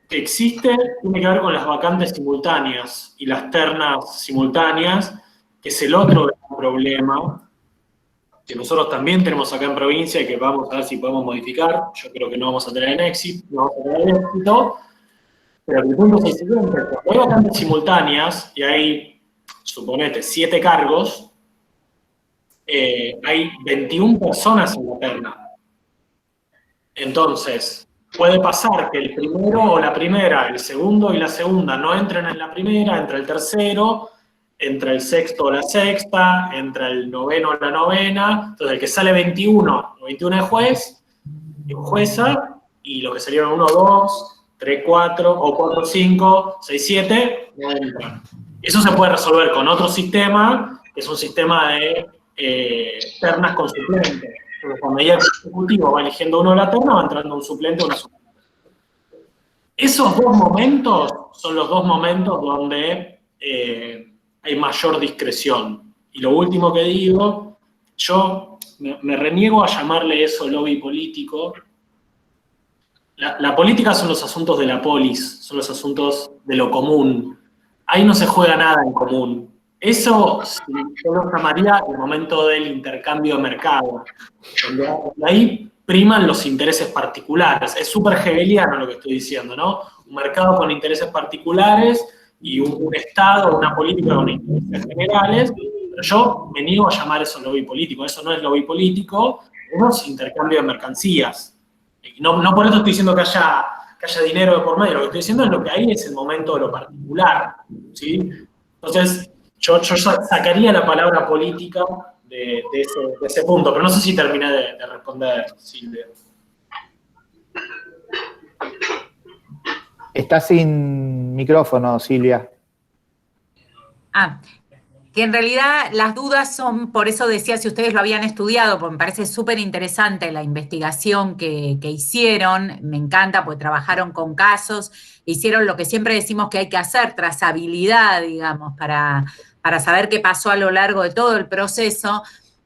que existe tiene que ver con las vacantes simultáneas y las ternas simultáneas, que es el otro gran problema que nosotros también tenemos acá en provincia y que vamos a ver si podemos modificar. Yo creo que no vamos a tener éxito, pero el punto es el siguiente: cuando hay vacantes simultáneas y hay, suponete, 7 cargos, hay 21 personas en la terna. Entonces, puede pasar que el primero o la primera, el segundo y la segunda no entren en la primera, entra el tercero, entra el sexto o la sexta, entra el noveno o la novena. Entonces, el que sale 21 es juez, jueza, y lo que salieron 1, 2, 3, 4, o 4, 5, 6, 7, no entran. Eso se puede resolver con otro sistema, que es un sistema de ternas con suplentes. Entonces, cuando el ejecutivo va eligiendo uno de la terna, va entrando un suplente o una suplente. Esos 2 momentos son los 2 momentos donde hay mayor discreción. Y lo último que digo, yo me reniego a llamarle eso lobby político. La política son los asuntos de la polis, son los asuntos de lo común. Ahí no se juega nada en común. Eso yo lo llamaría el momento del intercambio de mercado, donde ahí priman los intereses particulares. Es súper hegeliano lo que estoy diciendo, ¿no? Un mercado con intereses particulares y un Estado, una política con intereses generales. Pero yo me niego a llamar eso lobby político. Eso no es lobby político, es intercambio de mercancías. Y no por eso estoy diciendo que haya dinero de por medio. Lo que estoy diciendo es lo que hay es el momento de lo particular, ¿sí? Entonces, yo sacaría la palabra política de ese punto, pero no sé si terminé de responder, Silvia. Está sin micrófono, Silvia. Que en realidad las dudas son, por eso decía si ustedes lo habían estudiado, porque me parece súper interesante la investigación que hicieron, me encanta porque trabajaron con casos, hicieron lo que siempre decimos que hay que hacer, trazabilidad, digamos, para saber qué pasó a lo largo de todo el proceso.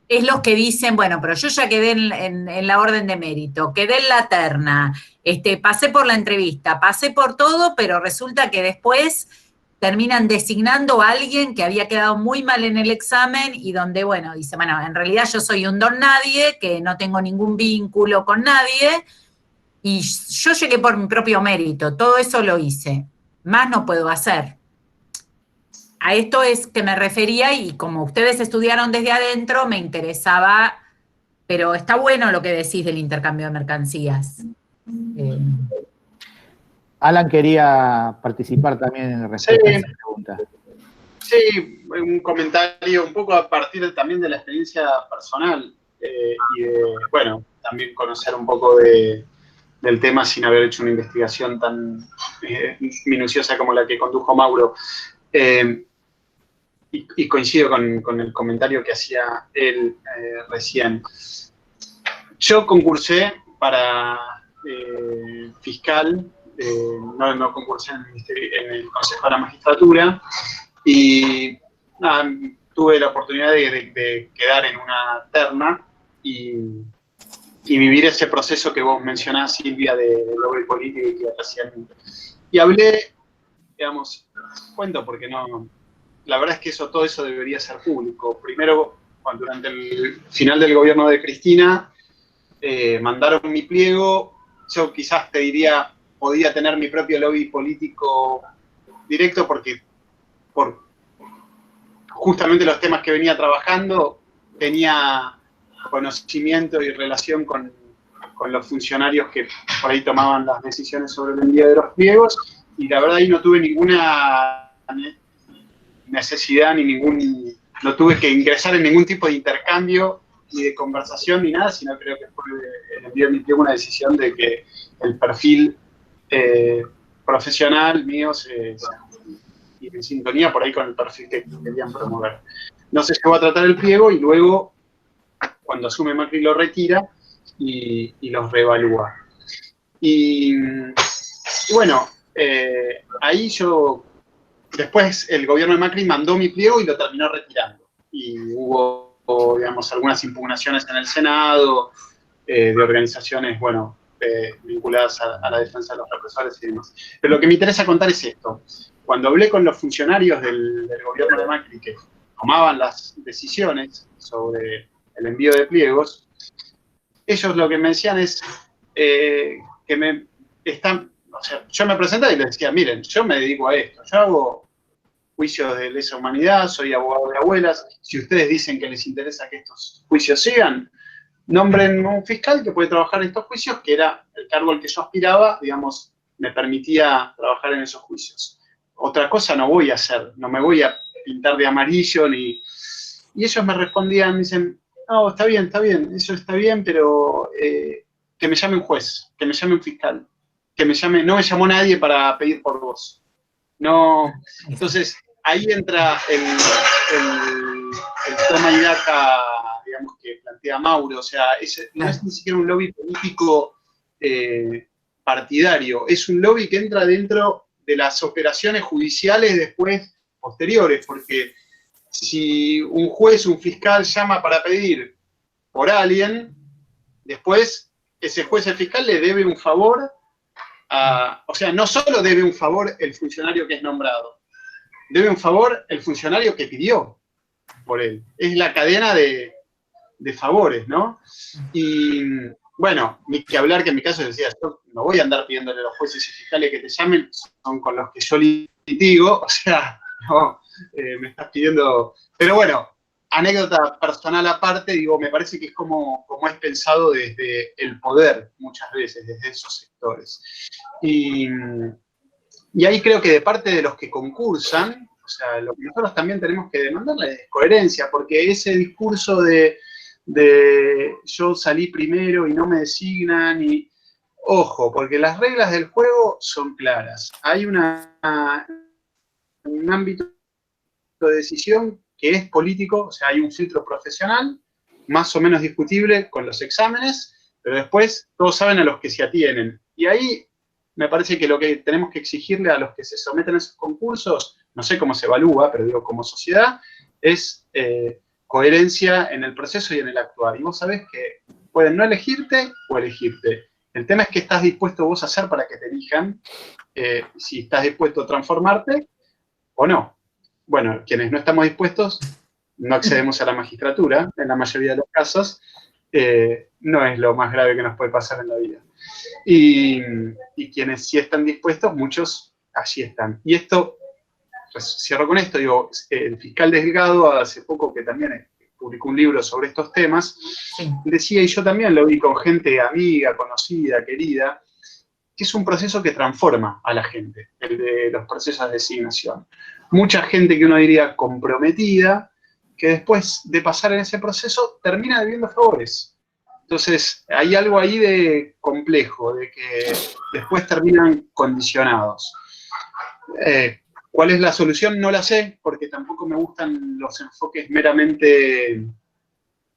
Es los que dicen, bueno, pero yo ya quedé en la orden de mérito, quedé en la terna, pasé por la entrevista, pasé por todo, pero resulta que después terminan designando a alguien que había quedado muy mal en el examen y donde, bueno, dice, bueno, en realidad yo soy un don nadie, que no tengo ningún vínculo con nadie, y yo llegué por mi propio mérito, todo eso lo hice, más no puedo hacer. A esto es que me refería, y como ustedes estudiaron desde adentro, me interesaba, pero está bueno lo que decís del intercambio de mercancías. Alan quería participar también en respecto a esa pregunta. Sí, un comentario un poco a partir también de la experiencia personal y de, bueno, también conocer un poco del tema sin haber hecho una investigación tan minuciosa como la que condujo Mauro. Y coincido con el comentario que hacía él recién. Yo concursé para fiscal, no concursé en el Consejo de la Magistratura y tuve la oportunidad de quedar en una terna y vivir ese proceso que vos mencionás, Silvia, de lobby político y que recién. Y hablé, digamos, cuento porque no, la verdad es que todo eso debería ser público. Primero, durante el final del gobierno de Cristina, mandaron mi pliego, yo quizás te diría, podía tener mi propio lobby político directo porque por justamente los temas que venía trabajando tenía conocimiento y relación con los funcionarios que por ahí tomaban las decisiones sobre el envío de los pliegos y la verdad ahí no tuve ninguna necesidad no tuve que ingresar en ningún tipo de intercambio ni de conversación ni nada, sino creo que fue el envío de mi pliego una decisión de que el perfil profesional mío y en sintonía por ahí con el perfil que querían promover. No se llegó a tratar el pliego y luego, cuando asume Macri, lo retira y los reevalúa. Y bueno, ahí después el gobierno de Macri mandó mi pliego y lo terminó retirando. Y hubo, digamos, algunas impugnaciones en el Senado de organizaciones, bueno, vinculadas a la defensa de los represores y demás. Pero lo que me interesa contar es esto. Cuando hablé con los funcionarios del gobierno de Macri que tomaban las decisiones sobre el envío de pliegos, ellos lo que me decían es que yo me presentaba y les decía, miren, yo me dedico a esto, yo hago juicios de lesa humanidad, soy abogado de abuelas, si ustedes dicen que les interesa que estos juicios sigan, nombren un fiscal que puede trabajar en estos juicios, que era el cargo al que yo aspiraba, digamos, me permitía trabajar en esos juicios. Otra cosa no voy a hacer, no me voy a pintar de amarillo ni... Y ellos me respondían, me dicen, no, está bien, eso está bien, pero que me llame un juez, que me llame un fiscal, que me llame, no me llamó nadie para pedir por vos. No, entonces ahí entra el toma y daca, digamos, que plantea Mauro, o sea, no es ni siquiera un lobby político partidario, es un lobby que entra dentro de las operaciones judiciales después posteriores, porque si un juez, un fiscal llama para pedir por alguien, después ese juez, el fiscal, le debe un favor o sea, no solo debe un favor el funcionario que es nombrado, debe un favor el funcionario que pidió por él. Es la cadena de favores, ¿no? Y bueno, ni que hablar que en mi caso decía, yo no voy a andar pidiéndole a los jueces y fiscales que te llamen, son con los que yo litigo, o sea, no, me estás pidiendo... Pero bueno, anécdota personal aparte, digo, me parece que es como es pensado desde el poder, muchas veces, desde esos sectores. Y ahí creo que de parte de los que concursan, o sea, lo que nosotros también tenemos que demandarle es coherencia, porque ese discurso de yo salí primero y no me designan, y ojo, porque las reglas del juego son claras. Hay un ámbito de decisión que es político, o sea, hay un filtro profesional, más o menos discutible con los exámenes, pero después todos saben a los que se atienen. Y ahí me parece que lo que tenemos que exigirle a los que se someten a esos concursos, no sé cómo se evalúa, pero digo, como sociedad, es coherencia en el proceso y en el actuar. Y vos sabés que pueden no elegirte o elegirte. El tema es qué estás dispuesto vos a hacer para que te elijan, si estás dispuesto a transformarte o no. Bueno, quienes no estamos dispuestos, no accedemos a la magistratura, en la mayoría de los casos, no es lo más grave que nos puede pasar en la vida. Y quienes sí están dispuestos, muchos allí están. Y esto, pues, cierro con esto, digo, el fiscal Delgado hace poco que también publicó un libro sobre estos temas, sí, decía, y yo también lo vi con gente amiga, conocida, querida, que es un proceso que transforma a la gente, el de los procesos de designación. Mucha gente que uno diría comprometida, que después de pasar en ese proceso termina debiendo favores. Entonces, hay algo ahí de complejo, de que después terminan condicionados. ¿Cuál es la solución? No la sé, porque tampoco me gustan los enfoques meramente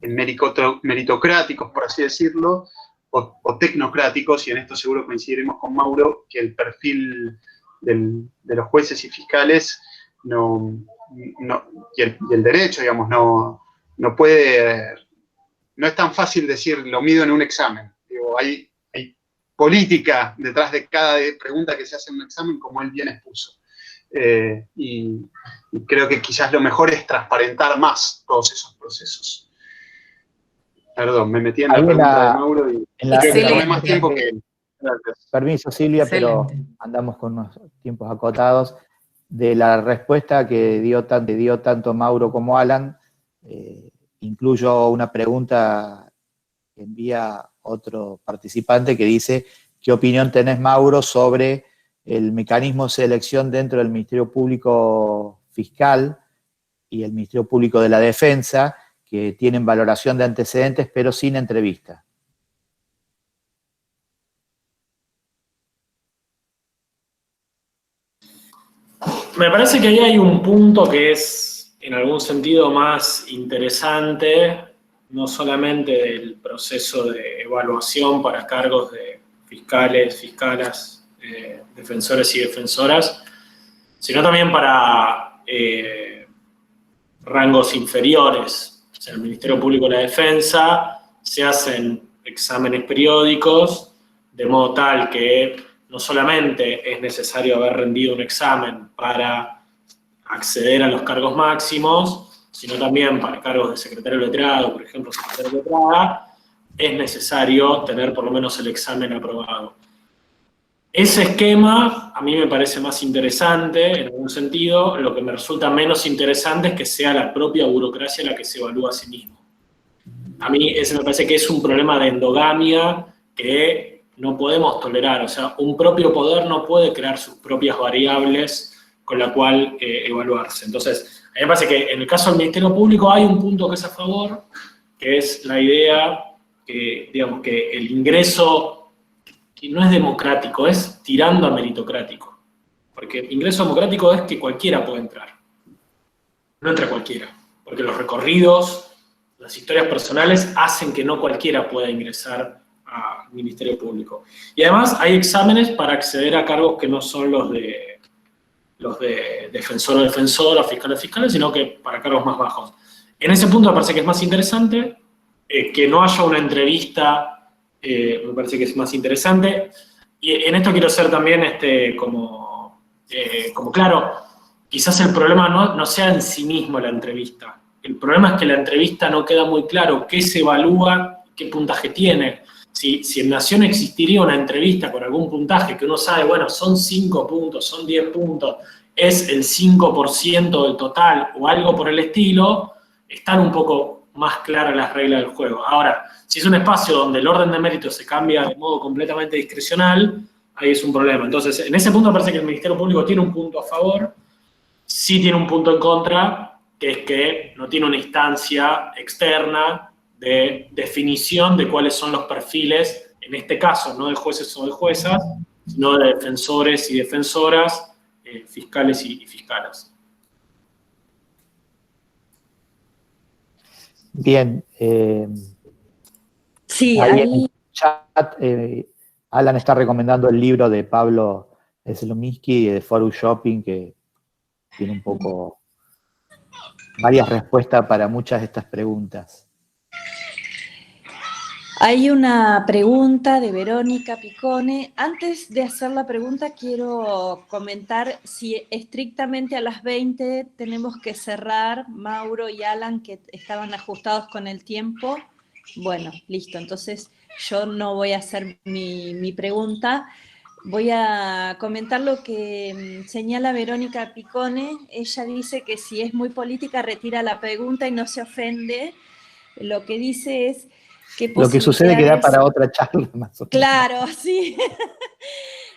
meritocráticos, por así decirlo, o tecnocráticos, y en esto seguro coincidiremos con Mauro, que el perfil de los jueces y fiscales y el derecho, digamos, no puede, no es tan fácil decir lo mido en un examen. Digo, hay política detrás de cada pregunta que se hace en un examen, como él bien expuso. Y creo que quizás lo mejor es transparentar más todos esos procesos. Perdón, me metí en la pregunta de Mauro y tomé más tiempo que... Gracias. Permiso, Silvia, excelente, pero andamos con unos tiempos acotados. De la respuesta que dio tanto Mauro como Alan, incluyo una pregunta que envía otro participante que dice, ¿qué opinión tenés, Mauro, sobre el mecanismo de selección dentro del Ministerio Público Fiscal y el Ministerio Público de la Defensa, que tienen valoración de antecedentes pero sin entrevista? Me parece que ahí hay un punto que es, en algún sentido, más interesante, no solamente del proceso de evaluación para cargos de fiscales, fiscalas, defensores y defensoras, sino también para rangos inferiores. O sea, en el Ministerio Público de la Defensa se hacen exámenes periódicos de modo tal que no solamente es necesario haber rendido un examen para acceder a los cargos máximos, sino también para cargos de secretario letrado, por ejemplo, secretario letrada, es necesario tener por lo menos el examen aprobado. Ese esquema a mí me parece más interesante, en algún sentido. Lo que me resulta menos interesante es que sea la propia burocracia la que se evalúa a sí mismo. A mí ese me parece que es un problema de endogamia que no podemos tolerar. O sea, un propio poder no puede crear sus propias variables con la cual evaluarse. Entonces, a mí me parece que en el caso del Ministerio Público hay un punto que es a favor, que es la idea que, digamos, que el ingreso que no es democrático, es tirando a meritocrático. Porque ingreso democrático es que cualquiera puede entrar. No entra cualquiera. Porque los recorridos, las historias personales hacen que no cualquiera pueda ingresar al Ministerio Público. Y además hay exámenes para acceder a cargos que no son los de defensor o defensora, fiscal o fiscales, sino que para cargos más bajos. En ese punto me parece que es más interesante que no haya una entrevista. Me parece que es más interesante. Y en esto quiero ser también como claro, quizás el problema no sea en sí mismo la entrevista. El problema es que la entrevista no queda muy claro qué se evalúa, qué puntaje tiene. Si en Nación existiría una entrevista con algún puntaje que uno sabe, bueno, son 5 puntos, son 10 puntos, es el 5% del total o algo por el estilo, están un poco más claras las reglas del juego. Ahora, si es un espacio donde el orden de méritos se cambia de modo completamente discrecional, ahí es un problema. Entonces, en ese punto me parece que el Ministerio Público tiene un punto a favor, sí tiene un punto en contra, que es que no tiene una instancia externa de definición de cuáles son los perfiles, en este caso, no de jueces o de juezas, sino de defensores y defensoras, fiscales y fiscalas. Bien. Sí, ahí en ahí el chat, Alan está recomendando el libro de Pablo Slominski de Forum Shopping, que tiene un poco varias respuestas para muchas de estas preguntas. hay una pregunta de Verónica Picone. Antes de hacer la pregunta, quiero comentar si estrictamente a las 20 tenemos que cerrar, Mauro y Alan, que estaban ajustados con el tiempo. Bueno, listo. Entonces, yo no voy a hacer mi pregunta. Voy a comentar lo que señala Verónica Picone. Ella dice que si es muy política, retira la pregunta y no se ofende. Lo que dice es que Lo que sucede que da para otra charla más o menos. Claro, sí.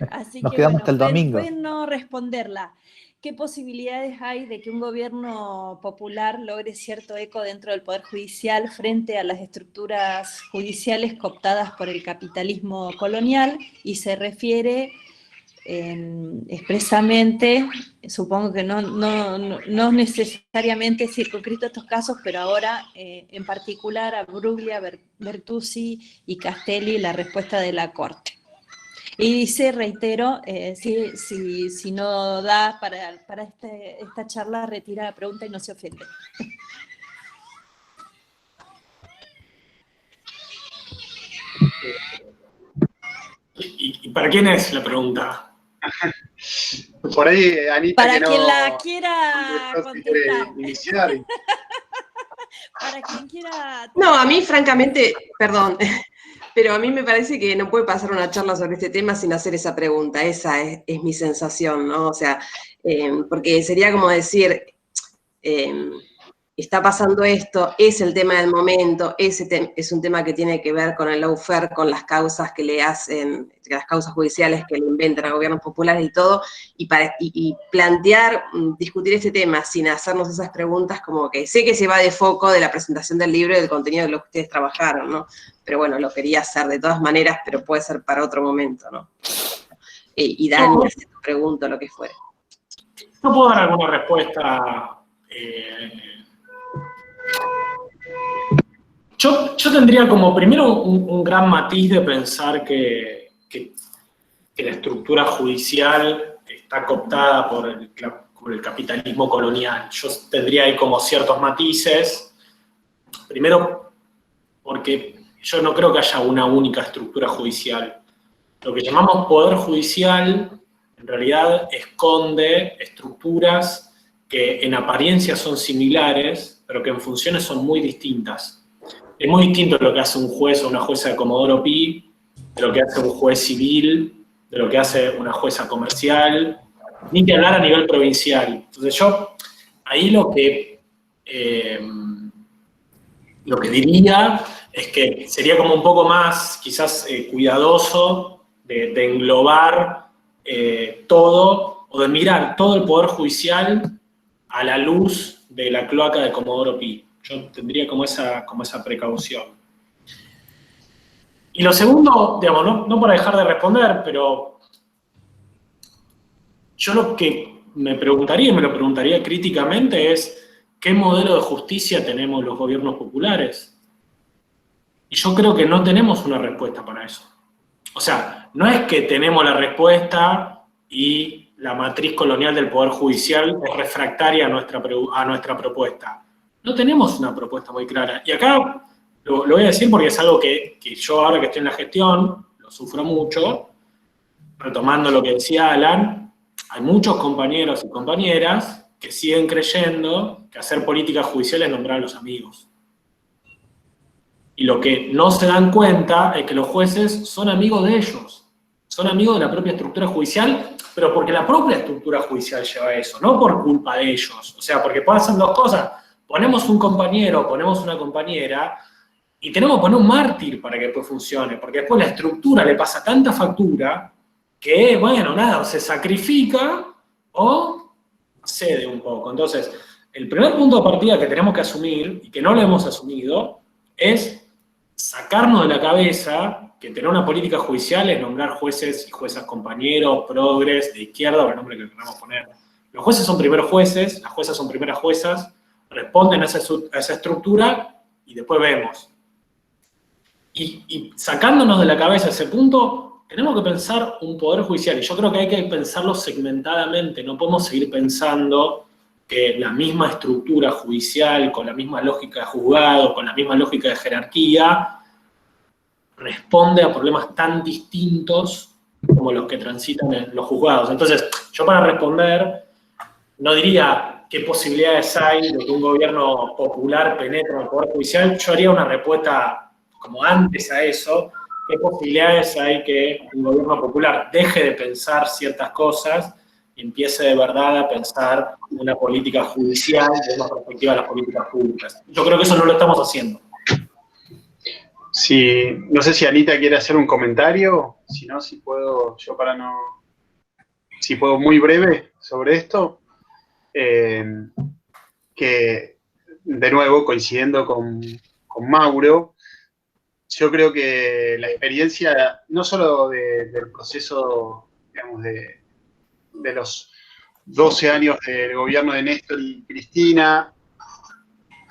Así Nos que quedamos bueno, hasta el domingo. pueden no responderla. ¿Qué posibilidades hay de que un gobierno popular logre cierto eco dentro del Poder Judicial frente a las estructuras judiciales cooptadas por el capitalismo colonial? Y se refiere expresamente, supongo que no necesariamente circunscrito a estos casos, pero ahora en particular a Bruglia, Bertuzzi y Castelli, la respuesta de la Corte. Y dice, reitero, si no da para esta charla, retira la pregunta y no se ofende. ¿Y para quién es la pregunta? Por ahí, Anita, Para que quien no, la quiera contestar. iniciar. Para quien quiera... No, a mí francamente, perdón, pero a mí me parece que no puede pasar una charla sobre este tema sin hacer esa pregunta. Esa es mi sensación, ¿no? O sea, porque sería como decir, está pasando esto, es el tema del momento, es un tema que tiene que ver con el lawfare, con las causas que le hacen, las causas judiciales que le inventan a gobiernos populares y todo, y plantear, discutir este tema sin hacernos esas preguntas, como que sé que se va de foco de la presentación del libro y del contenido de lo que ustedes trabajaron, ¿no? Pero bueno, lo quería hacer de todas maneras, pero puede ser para otro momento, ¿no? Y Dani, hace tu pregunta, lo que fuere. No puedo dar alguna respuesta. Yo tendría como primero un gran matiz de pensar que la estructura judicial está cooptada por el capitalismo colonial. Yo tendría ahí como ciertos matices. Primero, porque yo no creo que haya una única estructura judicial. Lo que llamamos poder judicial en realidad esconde estructuras que en apariencia son similares, pero que en funciones son muy distintas. Es muy distinto lo que hace un juez o una jueza de Comodoro Pi, de lo que hace un juez civil, de lo que hace una jueza comercial, ni que hablar a nivel provincial. Entonces yo, ahí lo que diría es que sería como un poco más, quizás, cuidadoso de englobar todo, o de mirar todo el Poder Judicial a la luz de la cloaca de Comodoro Pi. Yo tendría como esa precaución. Y lo segundo, digamos, no para dejar de responder, pero yo lo que me preguntaría, y me lo preguntaría críticamente, es ¿qué modelo de justicia tenemos los gobiernos populares? Y yo creo que no tenemos una respuesta para eso. O sea, no es que tenemos la respuesta y la matriz colonial del Poder Judicial es refractaria a nuestra propuesta. No tenemos una propuesta muy clara. Y acá lo voy a decir porque es algo que yo ahora que estoy en la gestión, lo sufro mucho. Retomando lo que decía Alan, hay muchos compañeros y compañeras que siguen creyendo que hacer política judicial es nombrar a los amigos. Y lo que no se dan cuenta es que los jueces son amigos de ellos, son amigos de la propia estructura judicial, pero porque la propia estructura judicial lleva a eso, no por culpa de ellos. O sea, porque pasan dos cosas. Ponemos un compañero, ponemos una compañera, y tenemos que poner un mártir para que después funcione, porque después la estructura le pasa tanta factura que, bueno, nada, o se sacrifica o cede un poco. Entonces, el primer punto de partida que tenemos que asumir, y que no lo hemos asumido, es sacarnos de la cabeza que tener una política judicial es nombrar jueces y juezas compañeros, progres, de izquierda, o el nombre que queramos poner. Los jueces son primeros jueces, las juezas son primeras juezas, responden a esa estructura y después vemos. Y sacándonos de la cabeza ese punto, tenemos que pensar un poder judicial, y yo creo que hay que pensarlo segmentadamente, no podemos seguir pensando que la misma estructura judicial, con la misma lógica de juzgado, con la misma lógica de jerarquía, responde a problemas tan distintos como los que transitan en los juzgados. Entonces, yo para responder, no diría qué posibilidades hay de que un gobierno popular penetre en el Poder Judicial, yo haría una respuesta como antes a eso, qué posibilidades hay que un gobierno popular deje de pensar ciertas cosas y empiece de verdad a pensar una política judicial desde una perspectiva de las políticas públicas. Yo creo que eso no lo estamos haciendo. Sí, no sé si Anita quiere hacer un comentario, si no, si puedo, yo para no... Si puedo muy breve sobre esto, que de nuevo, coincidiendo con Mauro, yo creo que la experiencia, no solo del proceso, digamos, de los 12 años del gobierno de Néstor y Cristina,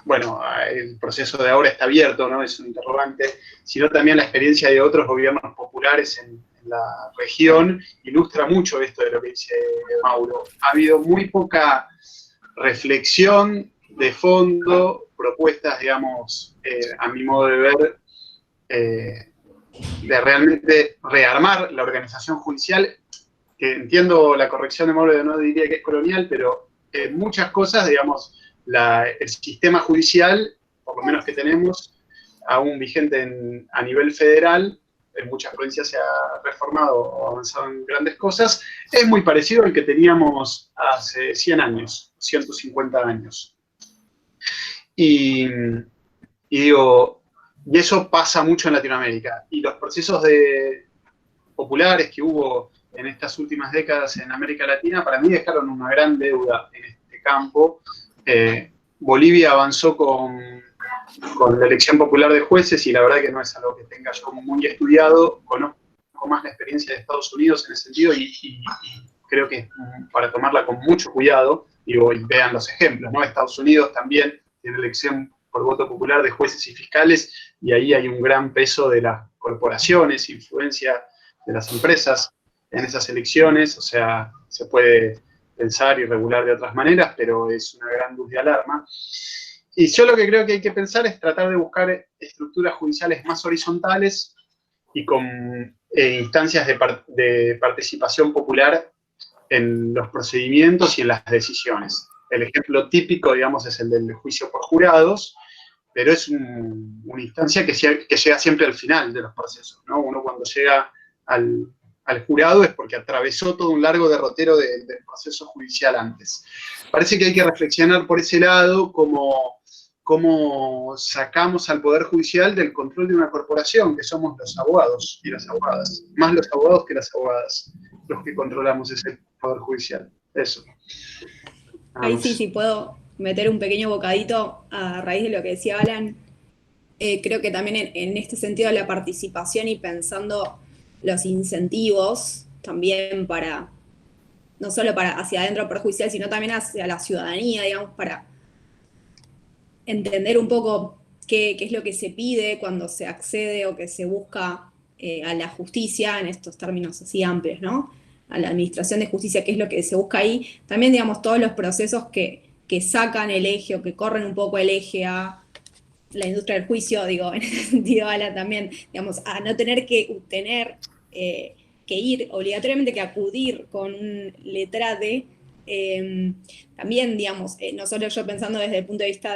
bueno, el proceso de ahora está abierto, ¿no? Es un interrogante, sino también la experiencia de otros gobiernos populares en la región, ilustra mucho esto de lo que dice Mauro. Ha habido muy poca reflexión de fondo, propuestas, digamos, a mi modo de ver, de realmente rearmar la organización judicial, que entiendo la corrección de Mauro, no diría que es colonial, pero muchas cosas, digamos, el sistema judicial, por lo menos que tenemos, aún vigente a nivel federal, en muchas provincias se ha reformado o avanzado en grandes cosas, es muy parecido al que teníamos hace 100 años, 150 años. Y digo, y eso pasa mucho en Latinoamérica. Y los procesos populares que hubo en estas últimas décadas en América Latina, para mí dejaron una gran deuda en este campo. Bolivia avanzó con la elección popular de jueces, y la verdad que no es algo que tenga yo muy estudiado. Conozco más la experiencia de Estados Unidos en ese sentido, y creo que para tomarla con mucho cuidado, y vean los ejemplos, ¿no? Estados Unidos también tiene elección por voto popular de jueces y fiscales, y ahí hay un gran peso de las corporaciones, influencia de las empresas en esas elecciones. O sea, se puede pensar y regular de otras maneras, pero es una gran luz de alarma. Y yo lo que creo que hay que pensar es tratar de buscar estructuras judiciales más horizontales, y con instancias de participación popular en los procedimientos y en las decisiones. El ejemplo típico, digamos, es el del juicio por jurados, pero es una instancia que llega siempre al final de los procesos, ¿no? Uno cuando llega al jurado es porque atravesó todo un largo derrotero del proceso judicial antes. Parece que hay que reflexionar por ese lado cómo sacamos al Poder Judicial del control de una corporación, que somos los abogados y las abogadas, más los abogados que las abogadas, los que controlamos ese Poder Judicial. Eso. Ahí sí puedo meter un pequeño bocadito a raíz de lo que decía Alan. Creo que también en este sentido la participación y pensando los incentivos también para, no solo para hacia adentro perjudicial, sino también hacia la ciudadanía, digamos, para entender un poco qué es lo que se pide cuando se accede o que se busca a la justicia, en estos términos así amplios, ¿no? A la administración de justicia, qué es lo que se busca ahí. También, digamos, todos los procesos que sacan el eje o que corren un poco el eje a la industria del juicio, digo, en ese sentido, Alan, también, digamos, a no tener que que ir obligatoriamente, que acudir con un letrade, también, digamos, no solo yo pensando desde el punto de vista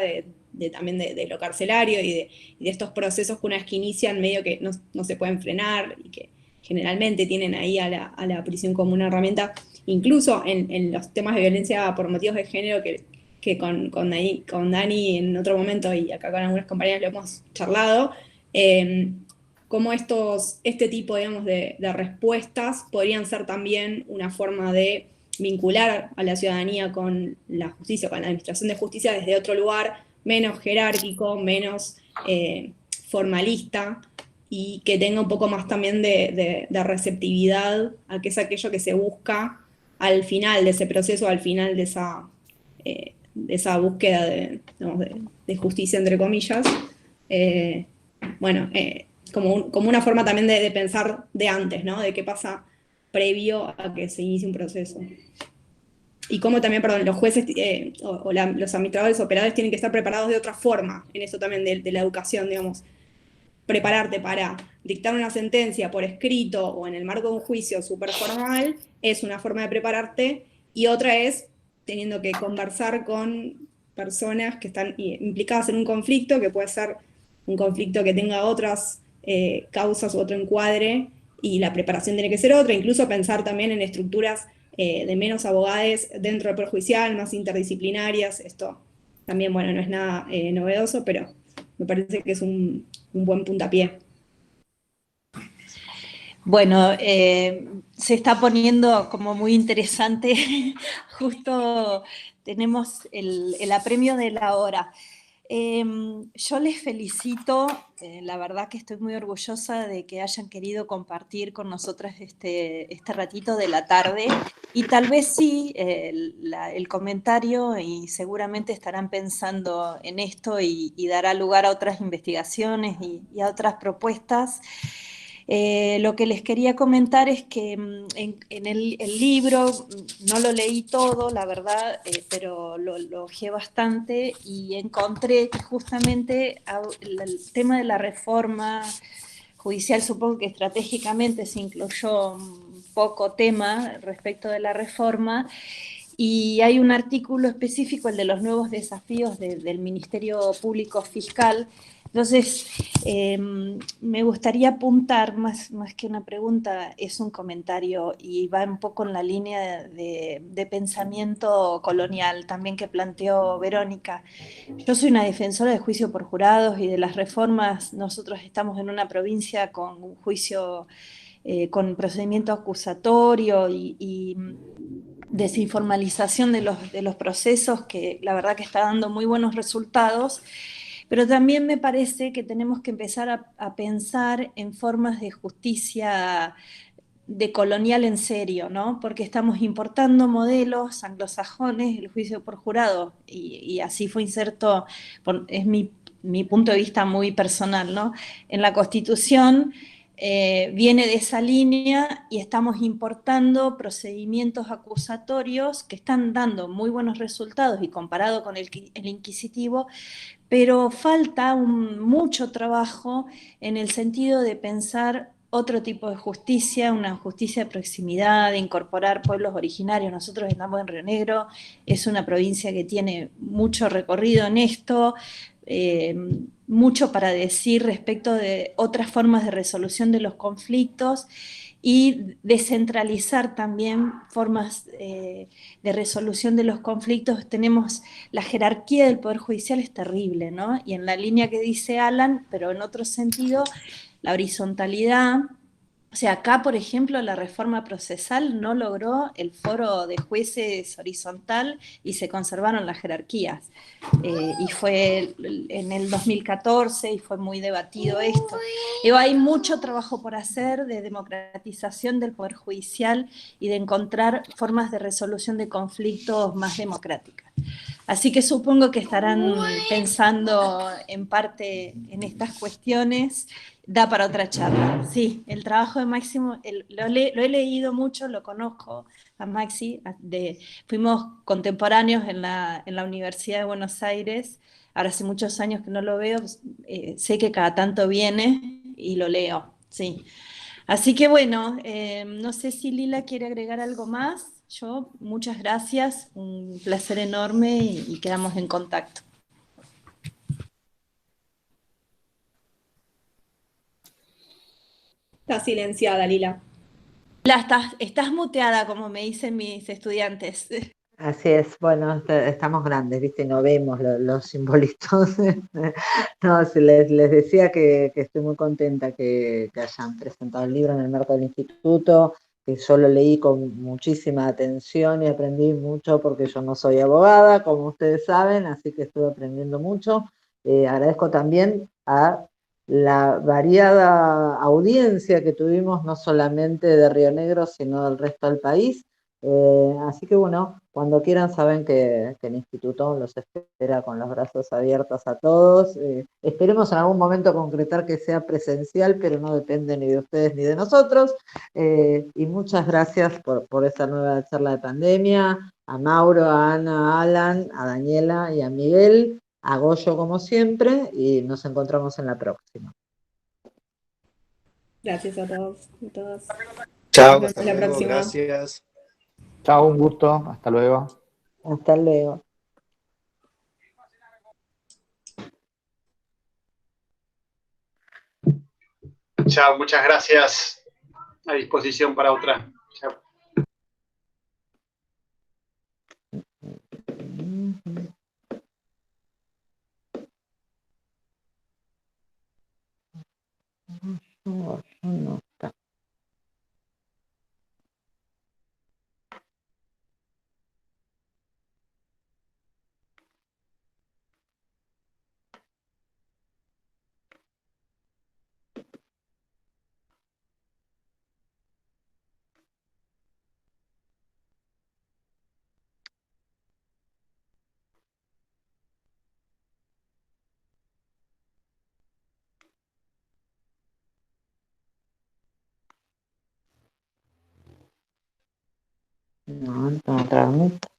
también de lo carcelario y de estos procesos que una vez que inician medio que no se pueden frenar y que generalmente tienen ahí a la prisión como una herramienta, incluso en los temas de violencia por motivos de género que con Dani en otro momento y acá con algunas compañeras lo hemos charlado, cómo este tipo, digamos, de respuestas podrían ser también una forma de vincular a la ciudadanía con la justicia, con la administración de justicia desde otro lugar, menos jerárquico, menos formalista, y que tenga un poco más también de receptividad a que es aquello que se busca al final de ese proceso, al final de esa búsqueda de justicia, entre comillas. Como una forma también de pensar de antes, ¿no? De qué pasa previo a que se inicie un proceso. Y cómo también, los jueces los administradores, operadores tienen que estar preparados de otra forma, en eso también de la educación, digamos. Prepararte para dictar una sentencia por escrito o en el marco de un juicio súper formal es una forma de prepararte, y otra es teniendo que conversar con personas que están implicadas en un conflicto, que puede ser un conflicto que tenga otras causas u otro encuadre, y la preparación tiene que ser otra, incluso pensar también en estructuras de menos abogados dentro del Poder Judicial, más interdisciplinarias. Esto también, bueno, no es nada novedoso, pero me parece que es un buen puntapié. Bueno, se está poniendo como muy interesante. Justo tenemos el apremio de la hora. Yo les felicito, la verdad que estoy muy orgullosa de que hayan querido compartir con nosotras este ratito de la tarde, y tal vez sí el comentario, y seguramente estarán pensando en esto y dará lugar a otras investigaciones y a otras propuestas. Lo que les quería comentar es que en el libro, no lo leí todo, la verdad, pero lo hojeé bastante y encontré que justamente el tema de la reforma judicial, supongo que estratégicamente se incluyó un poco tema respecto de la reforma, y hay un artículo específico, el de los nuevos desafíos del Ministerio Público Fiscal. Entonces, me gustaría apuntar, más que una pregunta, es un comentario, y va un poco en la línea de pensamiento colonial también que planteó Verónica. Yo soy una defensora del juicio por jurados y de las reformas. Nosotros estamos en una provincia con un juicio con procedimiento acusatorio y desinformalización de los procesos, que la verdad que está dando muy buenos resultados. Pero también me parece que tenemos que empezar a pensar en formas de justicia decolonial en serio, ¿no? Porque estamos importando modelos anglosajones, el juicio por jurado, y así fue inserto, es mi punto de vista muy personal, ¿no? En la Constitución viene de esa línea, y estamos importando procedimientos acusatorios que están dando muy buenos resultados y comparado con el inquisitivo, pero falta mucho trabajo en el sentido de pensar otro tipo de justicia, una justicia de proximidad, de incorporar pueblos originarios. Nosotros estamos en Río Negro, es una provincia que tiene mucho recorrido en esto, mucho para decir respecto de otras formas de resolución de los conflictos y descentralizar también formas de resolución de los conflictos. Tenemos la jerarquía del Poder Judicial es terrible, ¿no? Y en la línea que dice Alan, pero en otro sentido, la horizontalidad. O sea, acá, por ejemplo, la reforma procesal no logró el foro de jueces horizontal y se conservaron las jerarquías. Y fue en el 2014 y fue muy debatido esto. Digo, hay mucho trabajo por hacer de democratización del Poder Judicial y de encontrar formas de resolución de conflictos más democráticas. Así que supongo que estarán pensando en parte en estas cuestiones. Da para otra charla. Sí, el trabajo de Máximo, lo he leído mucho, lo conozco a Maxi, fuimos contemporáneos en la Universidad de Buenos Aires, ahora hace muchos años que no lo veo, sé que cada tanto viene y lo leo, sí. Así que bueno, no sé si Lila quiere agregar algo más. Yo, muchas gracias, un placer enorme y quedamos en contacto. Está silenciada, Lila. Lila, estás muteada, como me dicen mis estudiantes. Así es, bueno, estamos grandes, ¿viste? No vemos los simbolitos. No, les decía que estoy muy contenta que hayan presentado el libro en el marco del instituto, que yo lo leí con muchísima atención y aprendí mucho porque yo no soy abogada, como ustedes saben, así que estuve aprendiendo mucho. Agradezco también a la variada audiencia que tuvimos, no solamente de Río Negro, sino del resto del país. Así que bueno, cuando quieran saben que el instituto los espera con los brazos abiertos a todos. Esperemos en algún momento concretar que sea presencial, pero no depende ni de ustedes ni de nosotros. Y muchas gracias por esta nueva charla de pandemia, a Mauro, a Ana, a Alan, a Daniela y a Miguel, a Goyo como siempre, y nos encontramos en la próxima. Gracias a todos y todas. Chao, Nos hasta vemos la luego, próxima. gracias. Chao, un gusto, hasta luego. Hasta luego. Chao, muchas gracias. A disposición para otra. Chao. No está. No, otra vez.